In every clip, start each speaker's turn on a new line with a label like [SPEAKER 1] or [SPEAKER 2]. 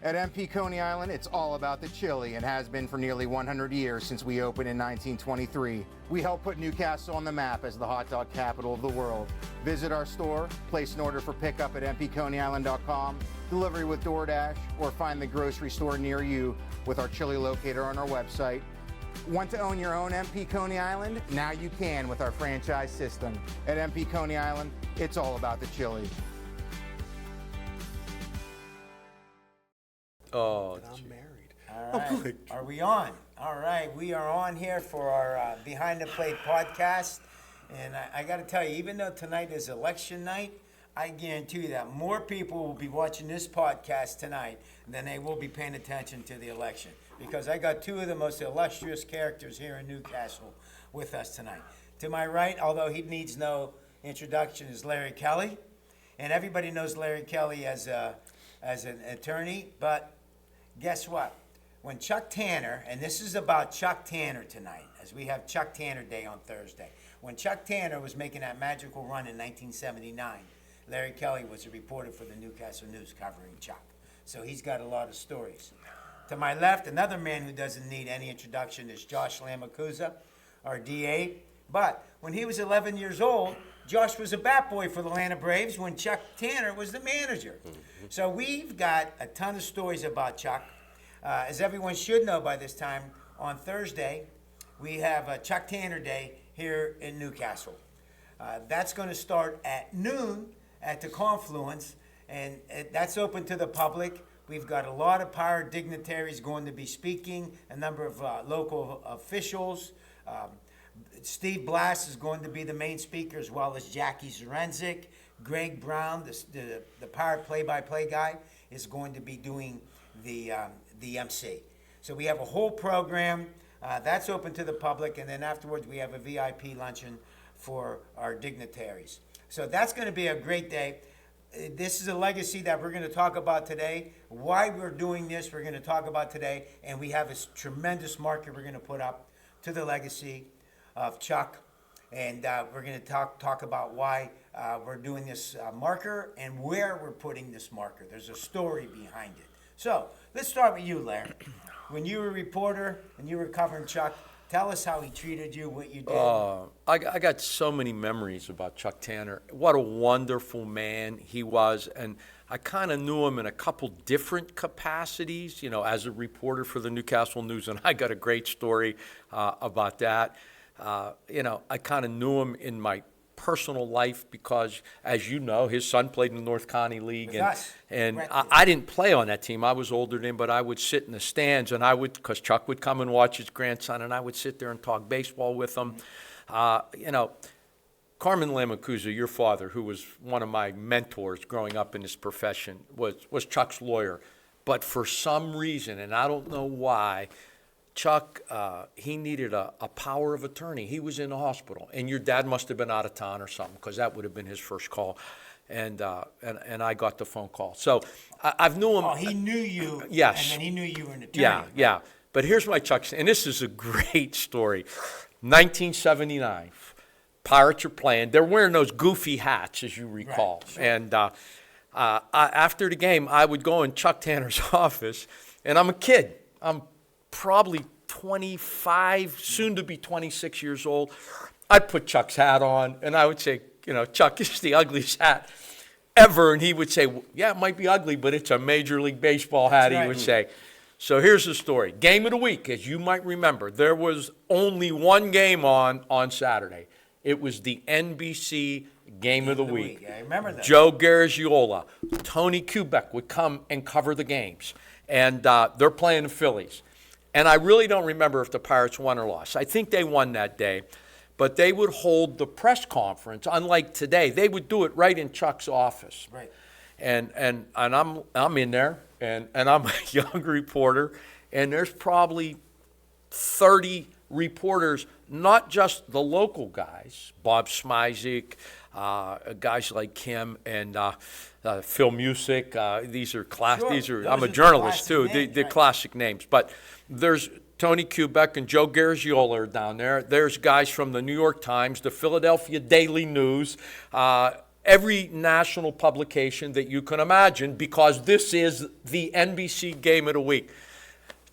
[SPEAKER 1] At MP Coney Island, it's all about the chili and has been for nearly 100 years since we opened in 1923. We help put Newcastle on the map as the hot dog capital of the world. Visit our store, place an order for pickup at mpconeyisland.com, delivery with DoorDash, or find the grocery store near you with our chili locator on our website. Want to own your own MP Coney Island? Now you can with our franchise system. At MP Coney Island, it's all about the chili.
[SPEAKER 2] Oh,
[SPEAKER 3] I'm married.
[SPEAKER 4] All right. Are we on? All right. We are on here for our Behind the Plate podcast. And I got to tell you, even though tonight is election night, I guarantee you that more people will be watching this podcast tonight than they will be paying attention to the election. Because I got two of the most illustrious characters here in Newcastle with us tonight. To my right, although he needs no introduction, is Larry Kelly. And everybody knows Larry Kelly as an attorney, but guess what? When Chuck Tanner, and this is about Chuck Tanner tonight, as we have Chuck Tanner Day on Thursday. When Chuck Tanner was making that magical run in 1979, Larry Kelly was a reporter for the Newcastle News covering Chuck. So he's got a lot of stories. To my left, another man who doesn't need any introduction is Josh Lamancusa, our DA. But when he was 11 years old, Josh was a bat boy for the Atlanta Braves when Chuck Tanner was the manager. So we've got a ton of stories about Chuck. As everyone should know by this time, on Thursday, we have Chuck Tanner Day here in Newcastle. That's going to start at noon at the Confluence, and that's open to the public. We've got a lot of power dignitaries going to be speaking, a number of local officials. Steve Blass is going to be the main speaker, as well as Jackie Zarenzik. Greg Brown, the power play-by-play guy, is going to be doing the MC. So we have a whole program that's open to the public, and then afterwards we have a VIP luncheon for our dignitaries. So that's going to be a great day. This is a legacy that we're going to talk about today. Why we're doing this, we're going to talk about today, and we have a tremendous marker we're going to put up to the legacy of Chuck, and we're going to talk about why we're doing this marker and where we're putting this marker. There's a story behind it. So let's start with you, Larry. When you were a reporter and you were covering Chuck, tell us how he treated you, what you did.
[SPEAKER 2] I got so many memories about Chuck Tanner. What a wonderful man he was, and I kind of knew him in a couple different capacities, you know, as a reporter for the Newcastle News, and I got a great story about that. You know, I kind of knew him in my personal life because, as you know, his son played in the North County League, and I didn't play on that team. I was older than him, but I would sit in the stands, and because Chuck would come and watch his grandson, and I would sit there and talk baseball with him. You know, Carmen Lamancusa, your father, who was one of my mentors growing up in this profession, was Chuck's lawyer. But for some reason, and I don't know why, Chuck, he needed a power of attorney. He was in the hospital, and your dad must have been out of town or something, because that would have been his first call, and I got the phone call. So I've knew him.
[SPEAKER 4] Oh, he knew you.
[SPEAKER 2] Yes.
[SPEAKER 4] And then he knew you were an attorney.
[SPEAKER 2] Yeah. But here's my Chuck, and this is a great story. 1979, Pirates are playing. They're wearing those goofy hats, as you recall. Right, sure. And after the game, I would go in Chuck Tanner's office, and I'm a kid. I'm probably 25, soon to be 26 years old. I'd put Chuck's hat on, and I would say, you know, Chuck, it's the ugliest hat ever. And he would say, well, yeah, it might be ugly, but it's a Major League Baseball hat, he would say. So here's the story. Game of the week, as you might remember, there was only one game on Saturday. It was the NBC Game of the Week.
[SPEAKER 4] I remember that.
[SPEAKER 2] Joe Garagiola, Tony Kubek would come and cover the games. And they're playing the Phillies. And I really don't remember if the Pirates won or lost. I think they won that day. But they would hold the press conference, unlike today. They would do it right in Chuck's office.
[SPEAKER 4] Right.
[SPEAKER 2] And I'm in there, and I'm a young reporter, and there's probably 30 reporters, not just the local guys, Bob Smizik, guys like Kim and Phil Music. These are I'm a journalist too. The classic names, but there's Tony Kubek and Joe Garagiola are down there. There's guys from the New York Times, the Philadelphia Daily News, every national publication that you can imagine, because this is the NBC game of the week.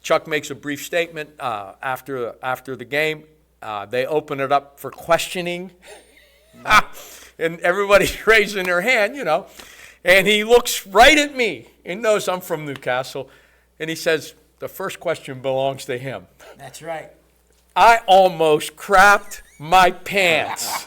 [SPEAKER 2] Chuck makes a brief statement after the game. They open it up for questioning, and everybody's raising their hand, you know. And he looks right at me and knows I'm from Newcastle, and he says, the first question belongs to him.
[SPEAKER 4] That's right.
[SPEAKER 2] I almost crapped my pants.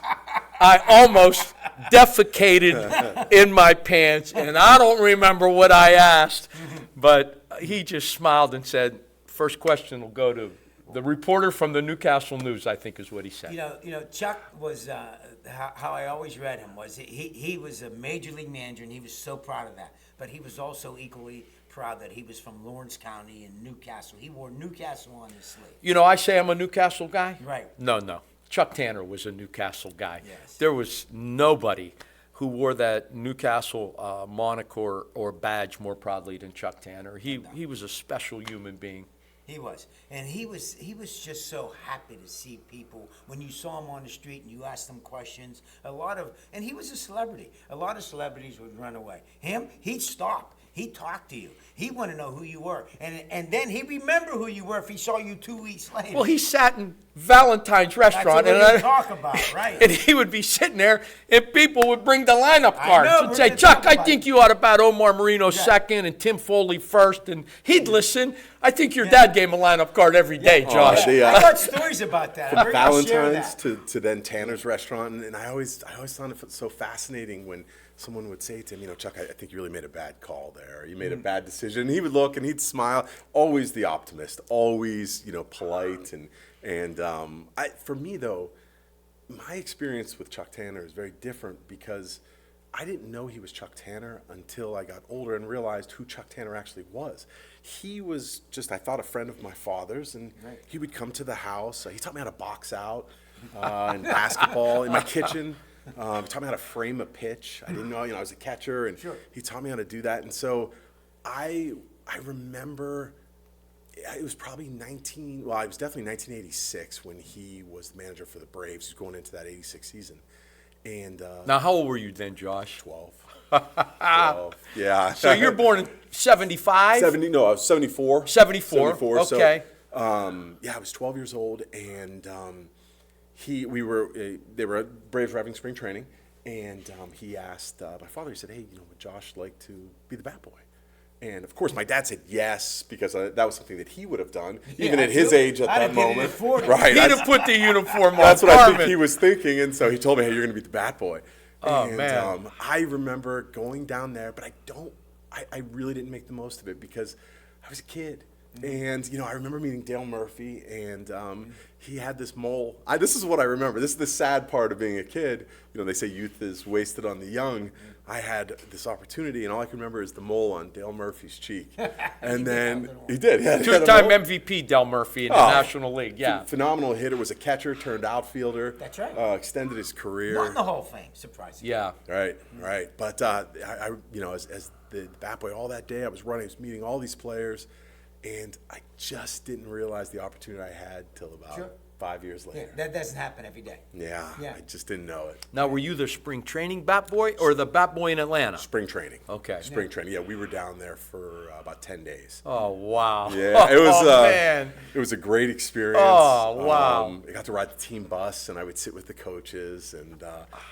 [SPEAKER 2] I almost defecated in my pants, and I don't remember what I asked, but he just smiled and said, first question will go to the reporter from the Newcastle News, I think is what he said.
[SPEAKER 4] You know, Chuck was, how I always read him was he was a major league manager, and he was so proud of that. But he was also equally proud that he was from Lawrence County in Newcastle. He wore Newcastle on his sleeve.
[SPEAKER 2] You know, I say I'm a Newcastle guy.
[SPEAKER 4] Right.
[SPEAKER 2] No. Chuck Tanner was a Newcastle guy.
[SPEAKER 4] Yes.
[SPEAKER 2] There was nobody who wore that Newcastle moniker or badge more proudly than Chuck Tanner. He was a special human being.
[SPEAKER 4] He was. And he was just so happy to see people. When you saw him on the street and you asked him questions, and he was a celebrity. A lot of celebrities would run away. Him, he'd stop. He'd talk to you. He wanted to know who you were. And then he'd remember who you were if he saw you 2 weeks later.
[SPEAKER 2] Well, he sat in Valentine's restaurant.
[SPEAKER 4] That's what we talk about, right.
[SPEAKER 2] And he would be sitting there, and people would bring the lineup cards
[SPEAKER 4] know,
[SPEAKER 2] and
[SPEAKER 4] we're
[SPEAKER 2] say,
[SPEAKER 4] gonna
[SPEAKER 2] Chuck,
[SPEAKER 4] talk
[SPEAKER 2] I
[SPEAKER 4] about
[SPEAKER 2] think
[SPEAKER 4] it."
[SPEAKER 2] you ought to bat Omar Marino second and Tim Foley first. And he'd listen. I think your dad gave him a lineup card every day, Josh.
[SPEAKER 4] I got stories about that. I'm ready to share
[SPEAKER 3] Valentine's
[SPEAKER 4] that.
[SPEAKER 3] to then Tanner's restaurant, and I always found it so fascinating when someone would say to him, you know, Chuck, I think you really made a bad call there. You made a bad decision. And he would look and he'd smile. Always the optimist. Always, you know, polite. And for me though, my experience with Chuck Tanner is very different because I didn't know he was Chuck Tanner until I got older and realized who Chuck Tanner actually was. He was just, I thought, a friend of my father's, and he would come to the house. He taught me how to box out in basketball in my kitchen. He taught me how to frame a pitch. I didn't know, I was a catcher, and he taught me how to do that. And so I remember it was probably it was definitely 1986 when he was the manager for the Braves. He was going into that 86 season. And
[SPEAKER 2] Now, how old were you then, Josh?
[SPEAKER 3] 12. 12. Yeah.
[SPEAKER 2] So you're born in 75?
[SPEAKER 3] No, I was 74.
[SPEAKER 2] 74, okay.
[SPEAKER 3] So, I was 12 years old, and they were Braves were having spring training, and he asked my father. He said, "Hey, would Josh like to be the bat boy?" And of course, my dad said yes because that was something that he would have done, even at his age at that moment.
[SPEAKER 2] Right, he'd have put the uniform on.
[SPEAKER 3] That's what I think he was thinking, and so he told me, "Hey, you're going to be the bat boy."
[SPEAKER 2] Oh, man.
[SPEAKER 3] I remember going down there, but I really didn't make the most of it because I was a kid. And, I remember meeting Dale Murphy, and he had this mole. This is what I remember. This is the sad part of being a kid. They say youth is wasted on the young. I had this opportunity, and all I can remember is the mole on Dale Murphy's cheek. And then he did. Yeah,
[SPEAKER 2] two-time MVP Dale Murphy in the National League, yeah.
[SPEAKER 3] Phenomenal hitter. Was a catcher, turned outfielder.
[SPEAKER 4] That's right.
[SPEAKER 3] Extended his career.
[SPEAKER 4] Won the Hall of Fame, surprisingly.
[SPEAKER 2] Yeah.
[SPEAKER 3] Right. But, as the bat boy all that day, I was meeting all these players. And I just didn't realize the opportunity I had till about 5 years later.
[SPEAKER 4] Yeah, that doesn't happen every day.
[SPEAKER 3] Yeah, I just didn't know it.
[SPEAKER 2] Now, were you the spring training bat boy or the bat boy in Atlanta?
[SPEAKER 3] Spring training.
[SPEAKER 2] Okay.
[SPEAKER 3] Spring training. Yeah, we were down there for about 10 days.
[SPEAKER 2] Oh, wow.
[SPEAKER 3] Yeah, it was.
[SPEAKER 2] Man.
[SPEAKER 3] It was a great experience.
[SPEAKER 2] Oh, wow.
[SPEAKER 3] I got to ride the team bus, and I would sit with the coaches, and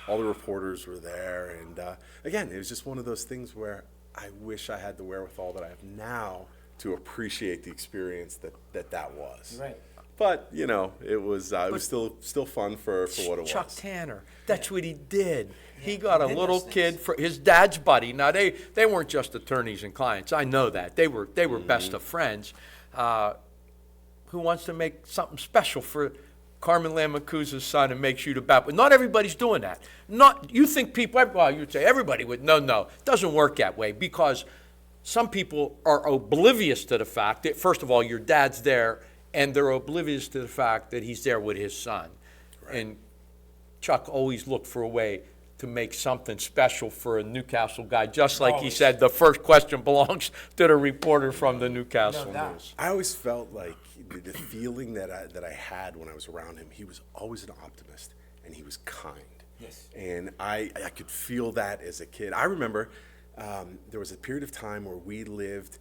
[SPEAKER 3] all the reporters were there. And again, it was just one of those things where I wish I had the wherewithal that I have now to appreciate the experience that was.
[SPEAKER 4] Right.
[SPEAKER 3] But it was still fun for what it
[SPEAKER 2] Chuck
[SPEAKER 3] was.
[SPEAKER 2] Tanner, that's what he did. He got a little kid for his dad's buddy. Now they weren't just attorneys and clients. I know that they were best of friends. Who wants to make something special for Carmen Lamancusa's son and makes you the bat boy? Not everybody's doing that. You think people? Well, you'd say everybody would. No, it doesn't work that way because some people are oblivious to the fact that, first of all, your dad's there, and they're oblivious to the fact that he's there with his son. Right. And Chuck always looked for a way to make something special for a Newcastle guy, just like he said, the first question belongs to the reporter from the Newcastle News.
[SPEAKER 3] I always felt like the feeling that I had when I was around him, he was always an optimist, and he was kind.
[SPEAKER 4] Yes.
[SPEAKER 3] And I could feel that as a kid. I remember there was a period of time where we lived.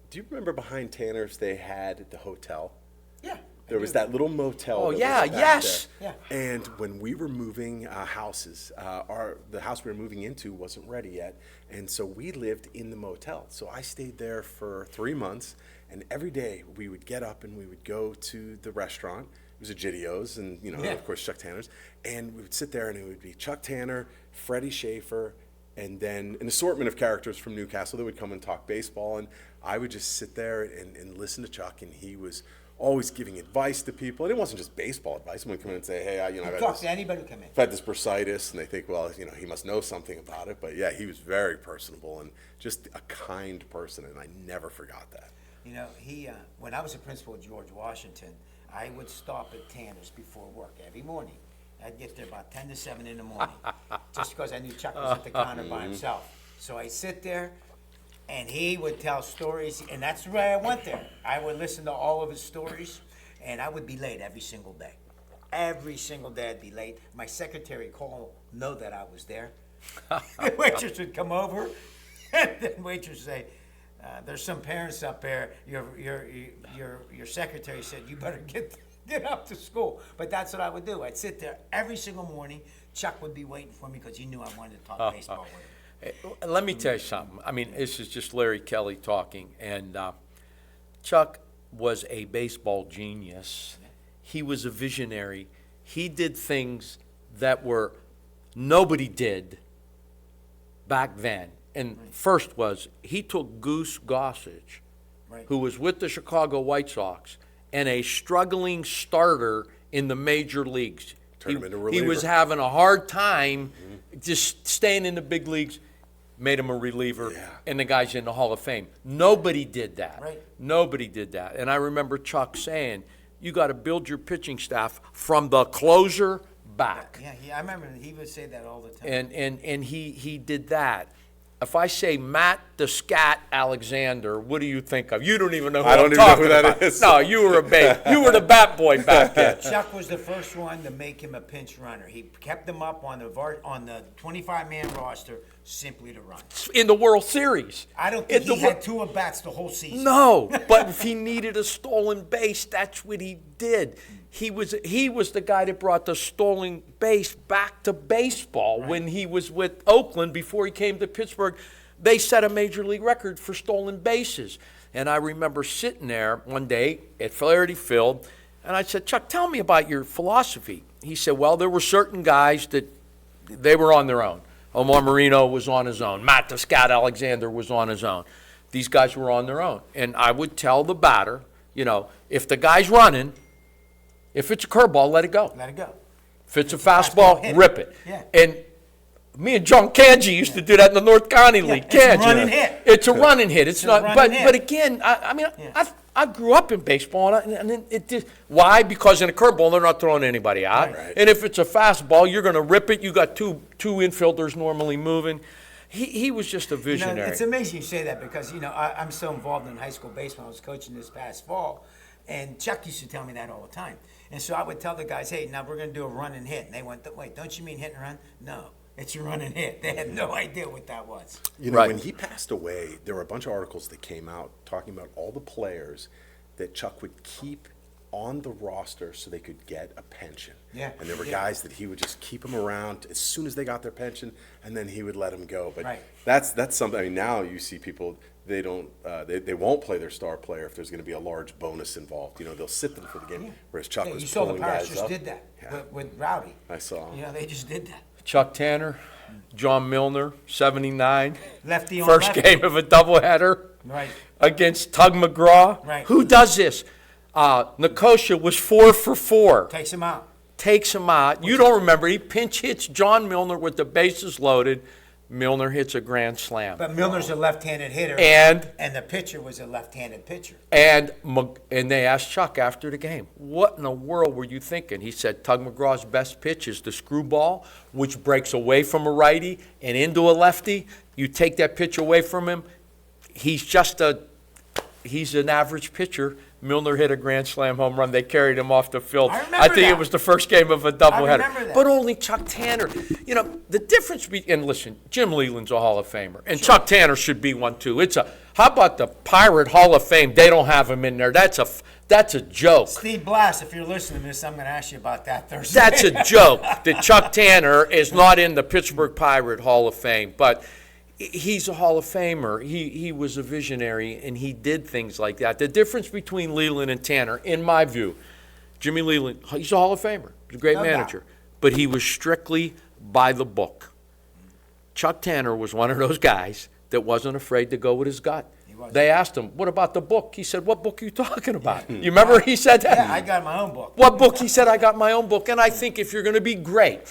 [SPEAKER 3] Do you remember behind Tanner's they had the hotel?
[SPEAKER 4] Yeah.
[SPEAKER 3] There was that little motel.
[SPEAKER 2] Oh,
[SPEAKER 3] that
[SPEAKER 2] yeah,
[SPEAKER 3] was back
[SPEAKER 2] yes.
[SPEAKER 3] there.
[SPEAKER 4] Yeah.
[SPEAKER 3] And when we were moving houses, the house we were moving into wasn't ready yet, and so we lived in the motel. So I stayed there for 3 months, and every day we would get up and we would go to the restaurant. It was a Gideo's, and of course Chuck Tanner's, and we would sit there, and it would be Chuck Tanner, Freddie Shaffer, and then an assortment of characters from Newcastle that would come and talk baseball, and I would just sit there and listen to Chuck, and he was always giving advice to people. And it wasn't just baseball advice. Someone would come in and say, hey, I've had
[SPEAKER 4] Talk
[SPEAKER 3] this,
[SPEAKER 4] to anybody who come in.
[SPEAKER 3] I've had this bursitis, and they think, well, he must know something about it. But yeah, he was very personable and just a kind person, and I never forgot that.
[SPEAKER 4] He when I was a principal at George Washington, I would stop at Tanner's before work every morning. I'd get there about 10 to 7 in the morning, just because I knew Chuck was at the counter by himself. So I sit there, and he would tell stories, and that's the way I went there. I would listen to all of his stories, and I would be late every single day. Every single day I'd be late. My secretary would know that I was there. The waitress would come over, and then waitress would say, there's some parents up there. Your secretary said you better get up to school. But that's what I would do. I'd sit there every single morning. Chuck would be waiting for me because he knew I wanted to talk baseball with him.
[SPEAKER 2] Let me tell you something. I mean, this is just Larry Kelly talking, and Chuck was a baseball genius. He was a visionary. He did things that nobody did back then. And first was, he took Goose Gossage, who was with the Chicago White Sox, and a struggling starter in the major leagues.
[SPEAKER 3] Turned him into a
[SPEAKER 2] He was
[SPEAKER 3] reliever.
[SPEAKER 2] having a hard time just staying in the big leagues, made him a reliever, and the guy's in the Hall of Fame. Nobody did that.
[SPEAKER 4] Right.
[SPEAKER 2] Nobody did that. And I remember Chuck saying, you got to build your pitching staff from the closer back.
[SPEAKER 4] Yeah, I remember he would say that all the time.
[SPEAKER 2] And he did that. If I say Matt the Scat Alexander, what do you think of? You don't even know who I'm talking
[SPEAKER 3] who that
[SPEAKER 2] about.
[SPEAKER 3] is.
[SPEAKER 2] No, you were a babe. You were the bat boy back then.
[SPEAKER 4] Chuck was the first one to make him a pinch runner. He kept him up on the 25-man roster simply to run.
[SPEAKER 2] In the World Series.
[SPEAKER 4] I don't think he had 2 at-bats the whole season.
[SPEAKER 2] No, but if he needed a stolen base, that's what he did. He was the guy that brought the stolen base back to baseball when he was with Oakland before he came to Pittsburgh. They set a major league record for stolen bases. And I remember sitting there one day at Flaherty Field, and I said, Chuck, tell me about your philosophy. He said, well, there were certain guys that they were on their own. Omar Marino was on his own. Matt the Scat Alexander was on his own. These guys were on their own. And I would tell the batter, if the guy's running, if it's a curveball, let it go.
[SPEAKER 4] Let it go.
[SPEAKER 2] If it's a fastball, rip it.
[SPEAKER 4] Yeah.
[SPEAKER 2] And me and John Kanji used to do that in the North County League.
[SPEAKER 4] It's a
[SPEAKER 2] Kanji.
[SPEAKER 4] run and hit.
[SPEAKER 2] It's a run and hit. It's
[SPEAKER 4] a
[SPEAKER 2] not.
[SPEAKER 4] run
[SPEAKER 2] But
[SPEAKER 4] and hit.
[SPEAKER 2] but again, I grew up in baseball, and then it just why? Because in a curveball, they're not throwing anybody out.
[SPEAKER 3] Right.
[SPEAKER 2] And if it's a fastball, you're going to rip it. You got two infielders normally moving. He was just a visionary.
[SPEAKER 4] It's amazing you say that because, I'm so involved in high school baseball. I was coaching this past fall, and Chuck used to tell me that all the time. And so I would tell the guys, hey, now we're going to do a run and hit. And they went, wait, don't you mean hit and run? No, it's a run and hit. They had no idea what that was.
[SPEAKER 2] Right.
[SPEAKER 3] When he passed away, there were a bunch of articles that came out talking about all the players that Chuck would keep on the roster so they could get a pension.
[SPEAKER 4] Yeah.
[SPEAKER 3] And there were guys that he would just keep them around as soon as they got their pension, and then he would let them go. But
[SPEAKER 4] Right.
[SPEAKER 3] that's something. I mean, now you see people, they don't, they won't play their star player if there's going to be a large bonus involved. They'll sit them for the game. Whereas Chuck was
[SPEAKER 4] You saw the
[SPEAKER 3] pulling
[SPEAKER 4] Pirates
[SPEAKER 3] guys
[SPEAKER 4] just
[SPEAKER 3] up.
[SPEAKER 4] did that
[SPEAKER 3] Yeah.
[SPEAKER 4] with Rowdy.
[SPEAKER 3] I saw.
[SPEAKER 4] They just did that.
[SPEAKER 2] Chuck Tanner, John Milner, 79.
[SPEAKER 4] Lefty on
[SPEAKER 2] First
[SPEAKER 4] lefty.
[SPEAKER 2] game of a doubleheader
[SPEAKER 4] Right.
[SPEAKER 2] against Tug McGraw.
[SPEAKER 4] Right.
[SPEAKER 2] Who does this? Nicosia was 4 for 4.
[SPEAKER 4] Takes him out.
[SPEAKER 2] Takes him out. You don't remember. He pinch hits John Milner with the bases loaded. Milner hits a grand slam.
[SPEAKER 4] But Milner's a left-handed hitter.
[SPEAKER 2] And
[SPEAKER 4] the pitcher was a left-handed pitcher.
[SPEAKER 2] And they asked Chuck after the game, what in the world were you thinking? He said, Tug McGraw's best pitch is the screwball, which breaks away from a righty and into a lefty. You take that pitch away from him, he's just he's an average pitcher. Milner hit a grand slam home run. They carried him off the field.
[SPEAKER 4] I remember
[SPEAKER 2] think
[SPEAKER 4] that.
[SPEAKER 2] it was the first game of a doubleheader.
[SPEAKER 4] remember that.
[SPEAKER 2] But only Chuck Tanner. You know, the difference and listen, Jim Leland's a Hall of Famer. And Chuck Tanner should be one too. How about the Pirate Hall of Fame? They don't have him in there. That's a joke.
[SPEAKER 4] Steve Blass, if you're listening to this, I'm going to ask you about that Thursday.
[SPEAKER 2] That's a joke that Chuck Tanner is not in the Pittsburgh Pirate Hall of Fame. But he's a Hall of Famer. He was a visionary, and he did things like that. The difference between Leland and Tanner, in my view, Jimmy Leland, he's a Hall of Famer. He's a great manager. But he was strictly by the book. Chuck Tanner was one of those guys that wasn't afraid to go with his gut. They asked him, what about the book? He said, what book are you talking about? You remember he said that?
[SPEAKER 4] Yeah, I got my own book.
[SPEAKER 2] What book? He said, I got my own book. And I think if you're going to be great,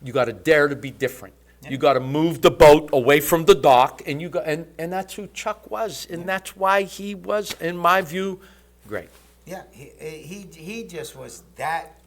[SPEAKER 2] you got to dare to be different. You got to move the boat away from the dock, and and that's who Chuck was, and that's why he was, in my view, great.
[SPEAKER 4] Yeah, he just was that.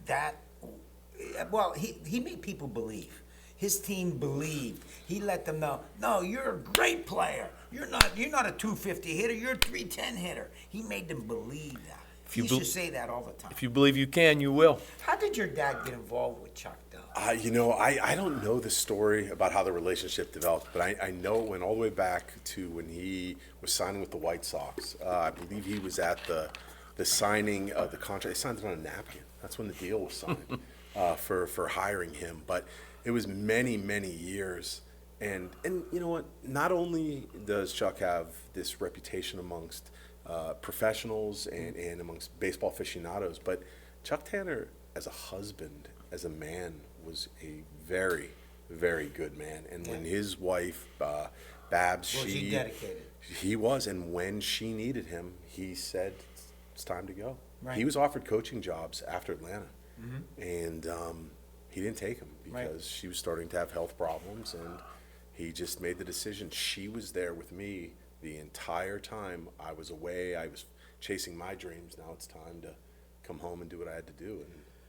[SPEAKER 4] Well, he made people believe. His team believed. He let them know, no, you're a great player. You're not a 250 hitter. You're a 310 hitter. He made them believe that. He used to say that all the time.
[SPEAKER 2] If you believe you can, you will.
[SPEAKER 4] How did your dad get involved with Chuck, though?
[SPEAKER 3] I don't know the story about how the relationship developed, but I know it went all the way back to when he was signing with the White Sox. I believe he was at the signing of the contract. They signed it on a napkin. That's when the deal was signed for hiring him. But it was many, many years. And you know what? Not only does Chuck have this reputation amongst professionals and amongst baseball aficionados, but Chuck Tanner, as a husband, as a man, was a very, very good man. And when his wife, Babs,
[SPEAKER 4] he dedicated?
[SPEAKER 3] He was, and when she needed him, he said, it's time to go.
[SPEAKER 4] Right.
[SPEAKER 3] He was offered coaching jobs after Atlanta, and he didn't take them because she was starting to have health problems, and he just made the decision. She was there with me the entire time I was away. I was chasing my dreams. Now it's time to come home and do what I had to do. And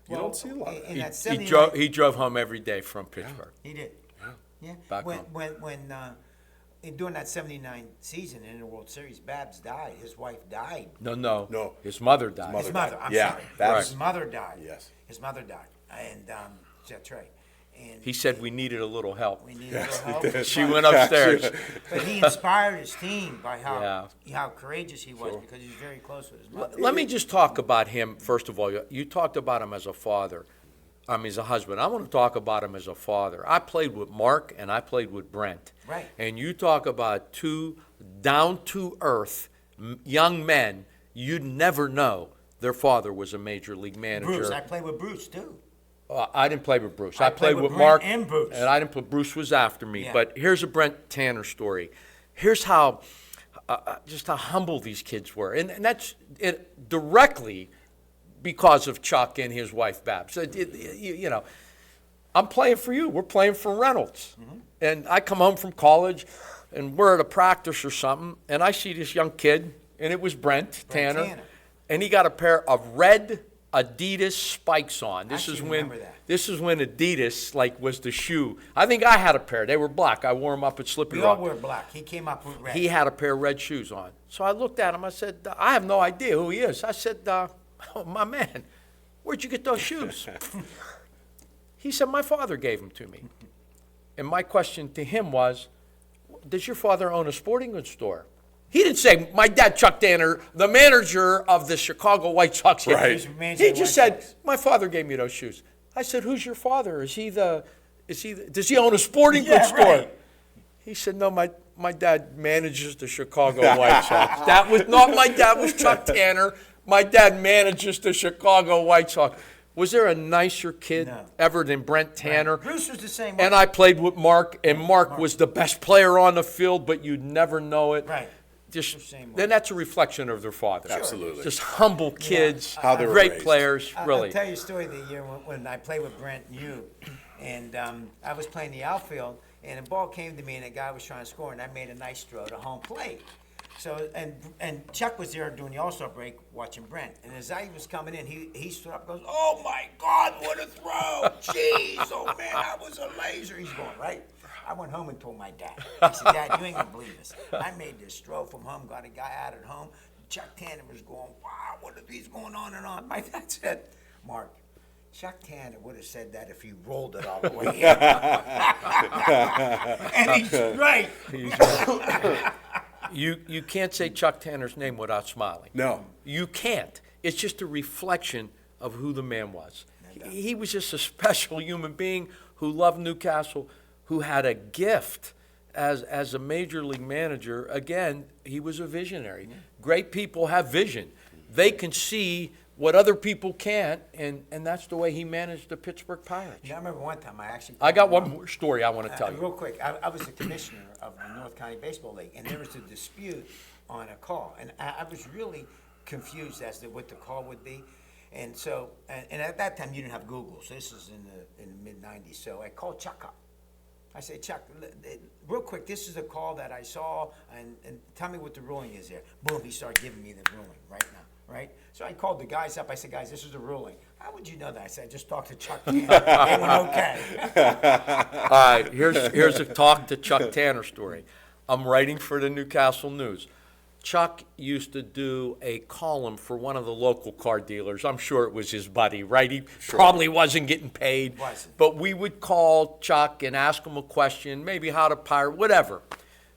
[SPEAKER 3] you don't see a lot of that.
[SPEAKER 2] He drove home every day from Pittsburgh.
[SPEAKER 4] He did. Yeah.
[SPEAKER 2] Back
[SPEAKER 4] when
[SPEAKER 2] home.
[SPEAKER 4] During that '79 season in the World Series, Babs died. His wife died.
[SPEAKER 2] No. His mother died.
[SPEAKER 4] His mother. I'm
[SPEAKER 3] Yeah,
[SPEAKER 4] sorry.
[SPEAKER 3] Babs.
[SPEAKER 4] His mother died.
[SPEAKER 3] Yes.
[SPEAKER 4] His mother died, and that's right. And
[SPEAKER 2] He said we needed a little help.
[SPEAKER 4] we needed a little help.
[SPEAKER 2] She went upstairs.
[SPEAKER 4] But he inspired his team by how
[SPEAKER 2] Yeah.
[SPEAKER 4] courageous he was because he's very close with his mother.
[SPEAKER 2] Let me just talk about him, first of all. You talked about him as a father. As a husband. I want to talk about him as a father. I played with Mark and I played with Brent.
[SPEAKER 4] Right.
[SPEAKER 2] And you talk about two down-to-earth young men, you'd never know their father was a major league manager.
[SPEAKER 4] Bruce, I played with Bruce too.
[SPEAKER 2] I didn't play with Bruce.
[SPEAKER 4] I
[SPEAKER 2] I played
[SPEAKER 4] played
[SPEAKER 2] with
[SPEAKER 4] with
[SPEAKER 2] Mark
[SPEAKER 4] Brent and Bruce.
[SPEAKER 2] and I didn't play. Bruce was after me.
[SPEAKER 4] Yeah.
[SPEAKER 2] But here's a Brent Tanner story. Here's how, just how humble these kids were, and that's it directly because of Chuck and his wife Babs. You know, I'm playing for you. We're playing for Reynolds, and I come home from college, and we're at a practice or something, and I see this young kid, and it was Brent Tanner. And he got a pair of red Adidas spikes on. This is when Adidas was the shoe. I think I had a pair. They were black. I wore them up at Slippery
[SPEAKER 4] We
[SPEAKER 2] Rock.
[SPEAKER 4] all wear black. He came up with red.
[SPEAKER 2] He had a pair of red shoes on. So I looked at him. I said, I have no idea who he is. I said, oh, my man, where'd you get those shoes? He said, my father gave them to me. And my question to him was, does your father own a sporting goods store? He didn't say, my dad, Chuck Tanner, the manager of the Chicago White Sox.
[SPEAKER 3] Right.
[SPEAKER 2] He just said, my father gave me those shoes. I said, who's your father? Does he own a sporting goods store?
[SPEAKER 4] Right.
[SPEAKER 2] He said, no, my dad manages the Chicago White Sox. That was not my dad, was Chuck Tanner. My dad manages the Chicago White Sox. Was there a nicer kid ever than Brent Tanner?
[SPEAKER 4] Bruce was the same way.
[SPEAKER 2] And I played with Mark, and Mark was the best player on the field, but you'd never know it.
[SPEAKER 4] Right.
[SPEAKER 2] Then that's a reflection of their father.
[SPEAKER 3] Absolutely.
[SPEAKER 2] Just humble kids,
[SPEAKER 3] How they were
[SPEAKER 2] great
[SPEAKER 3] raised.
[SPEAKER 2] players, really.
[SPEAKER 4] I'll tell you a story the year when I played with Brent and you, and I was playing the outfield, and a ball came to me, and a guy was trying to score, and I made a nice throw to home plate. So, and Chuck was there during the All-Star break watching Brent, and as I was coming in, he stood up and goes, oh my God, what a throw! Jeez, oh man, that was a laser. He's going, right? I went home and told my dad. I said, Dad, you ain't gonna believe this. I made this throw from home, got a guy out at home, Chuck Tanner was going, wow, what are these going on and on? My dad said, Mark, Chuck Tanner would have said that if he rolled it all the way in. And he's right.
[SPEAKER 2] You can't say Chuck Tanner's name without smiling.
[SPEAKER 3] No.
[SPEAKER 2] You can't. It's just a reflection of who the man was. He was just a special human being who loved Newcastle, who had a gift as a major league manager. Again, he was a visionary. Great people have vision. They can see what other people can't, and that's the way he managed the Pittsburgh Pirates.
[SPEAKER 4] Yeah, I remember one time
[SPEAKER 2] I got one more story I want to tell you.
[SPEAKER 4] Real quick, I was the commissioner of the North County Baseball League, and there was a dispute on a call, and I was really confused as to what the call would be. And so, and at that time you didn't have Google, so this is in the mid-90s. So I called Chuck up. I said, Chuck, real quick, this is a call that I saw, and tell me what the ruling is here. Boom, he started giving me the ruling right now. Right? So I called the guys up. I said, guys, this is a ruling. How would you know that? I said, I just talked to Chuck Tanner. They went, okay.
[SPEAKER 2] All right, here's a talk to Chuck Tanner story. I'm writing for the Newcastle News. Chuck used to do a column for one of the local car dealers. I'm sure it was his buddy, right? He probably wasn't getting paid. But we would call Chuck and ask him a question, maybe how to pirate, whatever.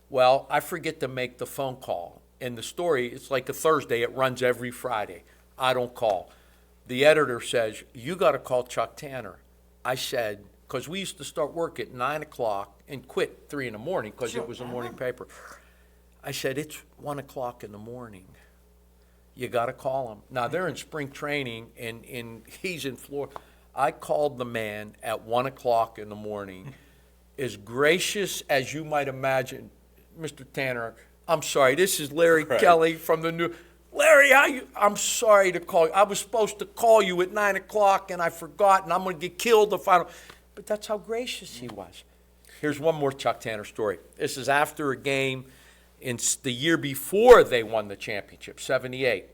[SPEAKER 2] Well, I forget to make the phone call. In the story, it's like a Thursday. It runs every Friday. I don't call. The editor says, you got to call Chuck Tanner. I said, because we used to start work at 9 o'clock and quit 3 in the morning because it was a morning paper. I said, it's 1 o'clock in the morning. You got to call him. Now, they're in spring training, and he's in Florida. I called the man at 1 o'clock in the morning, as gracious as you might imagine. Mr. Tanner, I'm sorry, this is Larry Kelly from the New. Larry, I'm sorry to call you. I was supposed to call you at 9 o'clock, and I forgot, and I'm going to get killed the final. But that's how gracious he was. Here's one more Chuck Tanner story. This is after a game in the year before they won the championship, 78.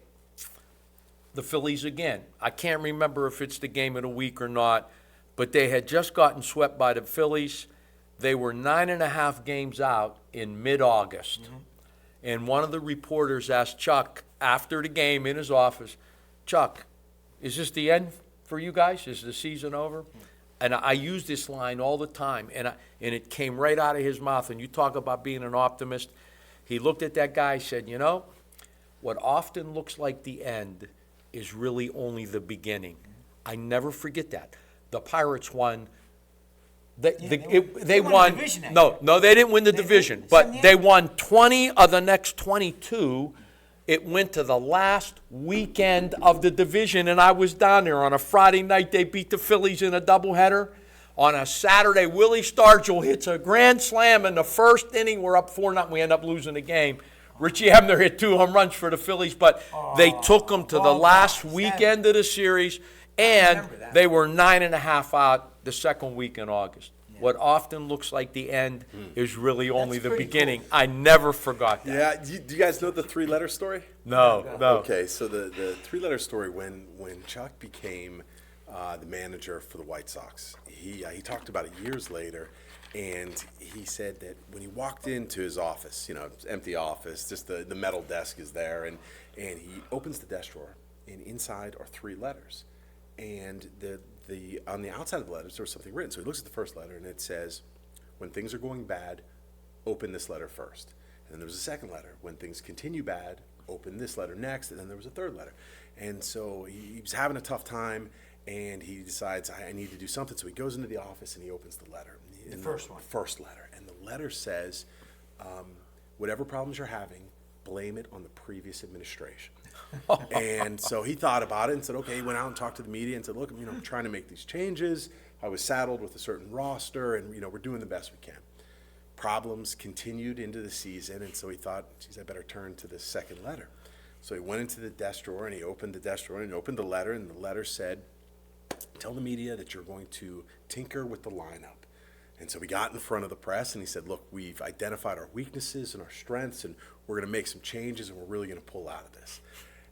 [SPEAKER 2] The Phillies again. I can't remember if it's the game of the week or not, but they had just gotten swept by the Phillies. They were 9.5 games out in mid-August. Mm-hmm. And one of the reporters asked Chuck after the game in his office, Chuck, is this the end for you guys? Is the season over? And I use this line all the time, and it came right out of his mouth. And you talk about being an optimist. He looked at that guy and said, you know, what often looks like the end is really only the beginning. I never forget that. The Pirates won. They won. No, they didn't win the division, but they won 20 of the next 22. It went to the last weekend of the division, and I was down there on a Friday night. They beat the Phillies in a doubleheader. On a Saturday, Willie Stargell hits a grand slam in the first inning. We're up 4-0. We end up losing the game. Richie Hebner hit 2 home runs for the Phillies, but they took them to the last weekend of the series, and they were 9.5 out the second week in August. Yeah. What often looks like the end is really only the beginning. Cool. I never forgot that.
[SPEAKER 3] Yeah, do you guys know the 3-letter story?
[SPEAKER 2] No.
[SPEAKER 3] Okay, so the 3-letter story, when Chuck became the manager for the White Sox, he talked about it years later, and he said that when he walked into his office, empty office, just the metal desk is there, and he opens the desk drawer, and inside are 3 letters. And the on the outside of the letters, there was something written. So he looks at the first letter, and it says, when things are going bad, open this letter first. And then there was a second letter. When things continue bad, open this letter next. And then there was a third letter. And so he was having a tough time, and he decides, I need to do something. So he goes into the office, and he opens the letter.
[SPEAKER 4] The first one.
[SPEAKER 3] First letter. And the letter says, whatever problems you're having, blame it on the previous administration. And so he thought about it and said, okay, he went out and talked to the media and said, look, I'm trying to make these changes. I was saddled with a certain roster, and, we're doing the best we can. Problems continued into the season, and so he thought, geez, I better turn to the second letter. So he went into the desk drawer, and he opened the desk drawer and opened the letter, and the letter said, tell the media that you're going to tinker with the lineup. And so we got in front of the press, and he said, look, we've identified our weaknesses and our strengths, and we're going to make some changes, and we're really going to pull out of this.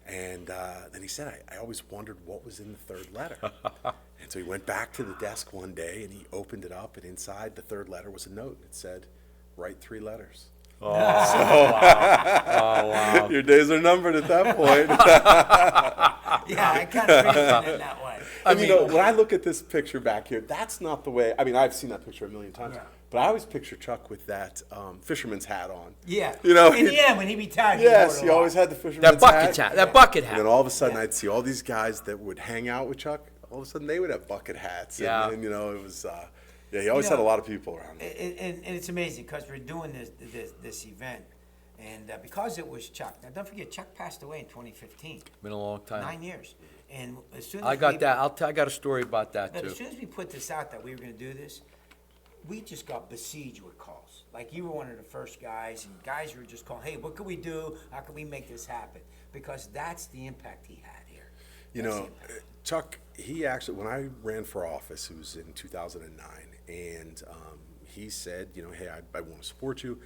[SPEAKER 3] And then he said, I always wondered what was in the third letter. And so he went back to the desk one day, and he opened it up, and inside the third letter was a note. It said, write 3 letters.
[SPEAKER 2] Wow.
[SPEAKER 3] Your days are numbered at that point.
[SPEAKER 4] Yeah, I kind of reasoned it that way.
[SPEAKER 3] And you know, when I look at this picture back here, that's not the way. I mean, I've seen that picture a million times, but I always picture Chuck with that fisherman's hat on.
[SPEAKER 4] Yeah.
[SPEAKER 3] You know,
[SPEAKER 4] in the end, when he retired,
[SPEAKER 3] yes,
[SPEAKER 4] he
[SPEAKER 3] he
[SPEAKER 4] wore it a
[SPEAKER 3] always
[SPEAKER 4] lot.
[SPEAKER 3] had the fisherman's
[SPEAKER 2] That bucket hat.
[SPEAKER 3] And then all of a sudden, I'd see all these guys that would hang out with Chuck. All of a sudden, they would have bucket hats.
[SPEAKER 2] Yeah.
[SPEAKER 3] And you know, it was. Yeah, he always had a lot of people around him.
[SPEAKER 4] And it's amazing because we're doing this event, and because it was Chuck. Now, don't forget, Chuck passed away in 2015.
[SPEAKER 2] Been a long time.
[SPEAKER 4] 9 years. And as soon as
[SPEAKER 2] I got that. I got a story about that
[SPEAKER 4] But
[SPEAKER 2] too.
[SPEAKER 4] as soon as we put this out that we were going to do this, we just got besieged with calls. Like you were one of the first guys, and guys were just calling, hey, what can we do? How can we make this happen? Because that's the impact he had here.
[SPEAKER 3] You
[SPEAKER 4] That's
[SPEAKER 3] know,
[SPEAKER 4] the impact.
[SPEAKER 3] Chuck, he actually, when I ran for office, it was in 2009, and he said, you know, hey, I want to support you.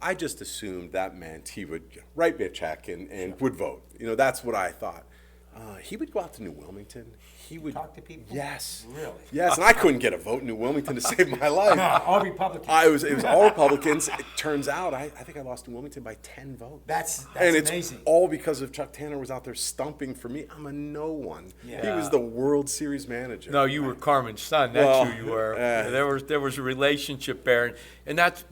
[SPEAKER 3] I just assumed that meant he would write me a check and would vote. You know, that's what I thought. He would go out to New Wilmington. He would
[SPEAKER 4] Talk to people?
[SPEAKER 3] Yes.
[SPEAKER 4] Really?
[SPEAKER 3] Yes, and I couldn't get a vote in New Wilmington to save my life.
[SPEAKER 4] No, all Republicans.
[SPEAKER 3] It was all Republicans. It turns out I think I lost New Wilmington by 10 votes.
[SPEAKER 4] That's
[SPEAKER 3] and it's
[SPEAKER 4] amazing.
[SPEAKER 3] all because of Chuck Tanner was out there stumping for me. I'm a no one.
[SPEAKER 4] Yeah.
[SPEAKER 3] He was the World Series manager.
[SPEAKER 2] No, you were Carmen's son. That's
[SPEAKER 3] Well,
[SPEAKER 2] who you were.
[SPEAKER 3] yeah.
[SPEAKER 2] There was a relationship there, and that's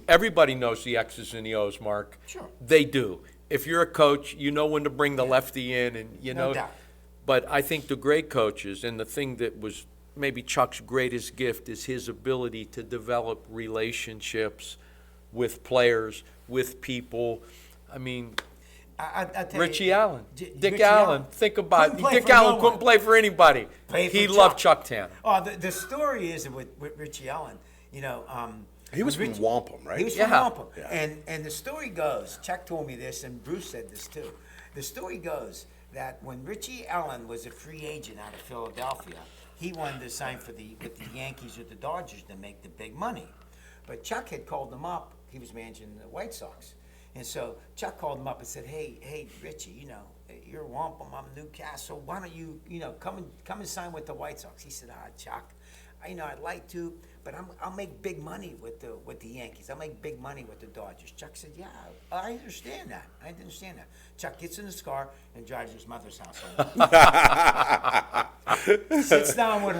[SPEAKER 2] everybody knows the X's and the O's, Mark.
[SPEAKER 4] Sure.
[SPEAKER 2] They do. If you're a coach, you know when to bring the lefty in, and you
[SPEAKER 4] No
[SPEAKER 2] know.
[SPEAKER 4] doubt.
[SPEAKER 2] But I think the great coaches, and the thing that was maybe Chuck's greatest gift, is his ability to develop relationships with players, with people. I mean,
[SPEAKER 4] I tell
[SPEAKER 2] Richie
[SPEAKER 4] you,
[SPEAKER 2] Allen, Dick
[SPEAKER 4] Richie
[SPEAKER 2] Allen. Think about
[SPEAKER 4] Couldn't
[SPEAKER 2] it.
[SPEAKER 4] play
[SPEAKER 2] Dick
[SPEAKER 4] for no
[SPEAKER 2] Allen couldn't
[SPEAKER 4] one.
[SPEAKER 2] play for anybody.
[SPEAKER 4] Played for
[SPEAKER 2] He loved Chuck Tanner.
[SPEAKER 4] Oh, the story is with Richie Allen, you know.
[SPEAKER 3] He was from
[SPEAKER 4] Richie-
[SPEAKER 3] Wampum, right?
[SPEAKER 4] He was
[SPEAKER 2] Yeah.
[SPEAKER 4] from Wampum.
[SPEAKER 3] Yeah.
[SPEAKER 4] And the story goes, Chuck told me this, and Bruce said this too. The story goes that when Richie Allen was a free agent out of Philadelphia, he wanted to sign with the Yankees or the Dodgers to make the big money. But Chuck had called him up. He was managing the White Sox. And so Chuck called him up and said, hey, Richie, you know, you're Wampum, I'm Newcastle. Why don't you, come and sign with the White Sox? He said, Chuck, I'd like to, but I'll make big money with the Yankees. I'll make big money with the Dodgers. Chuck said, yeah, I understand that. Chuck gets in his car and drives his mother's house home. Sits down with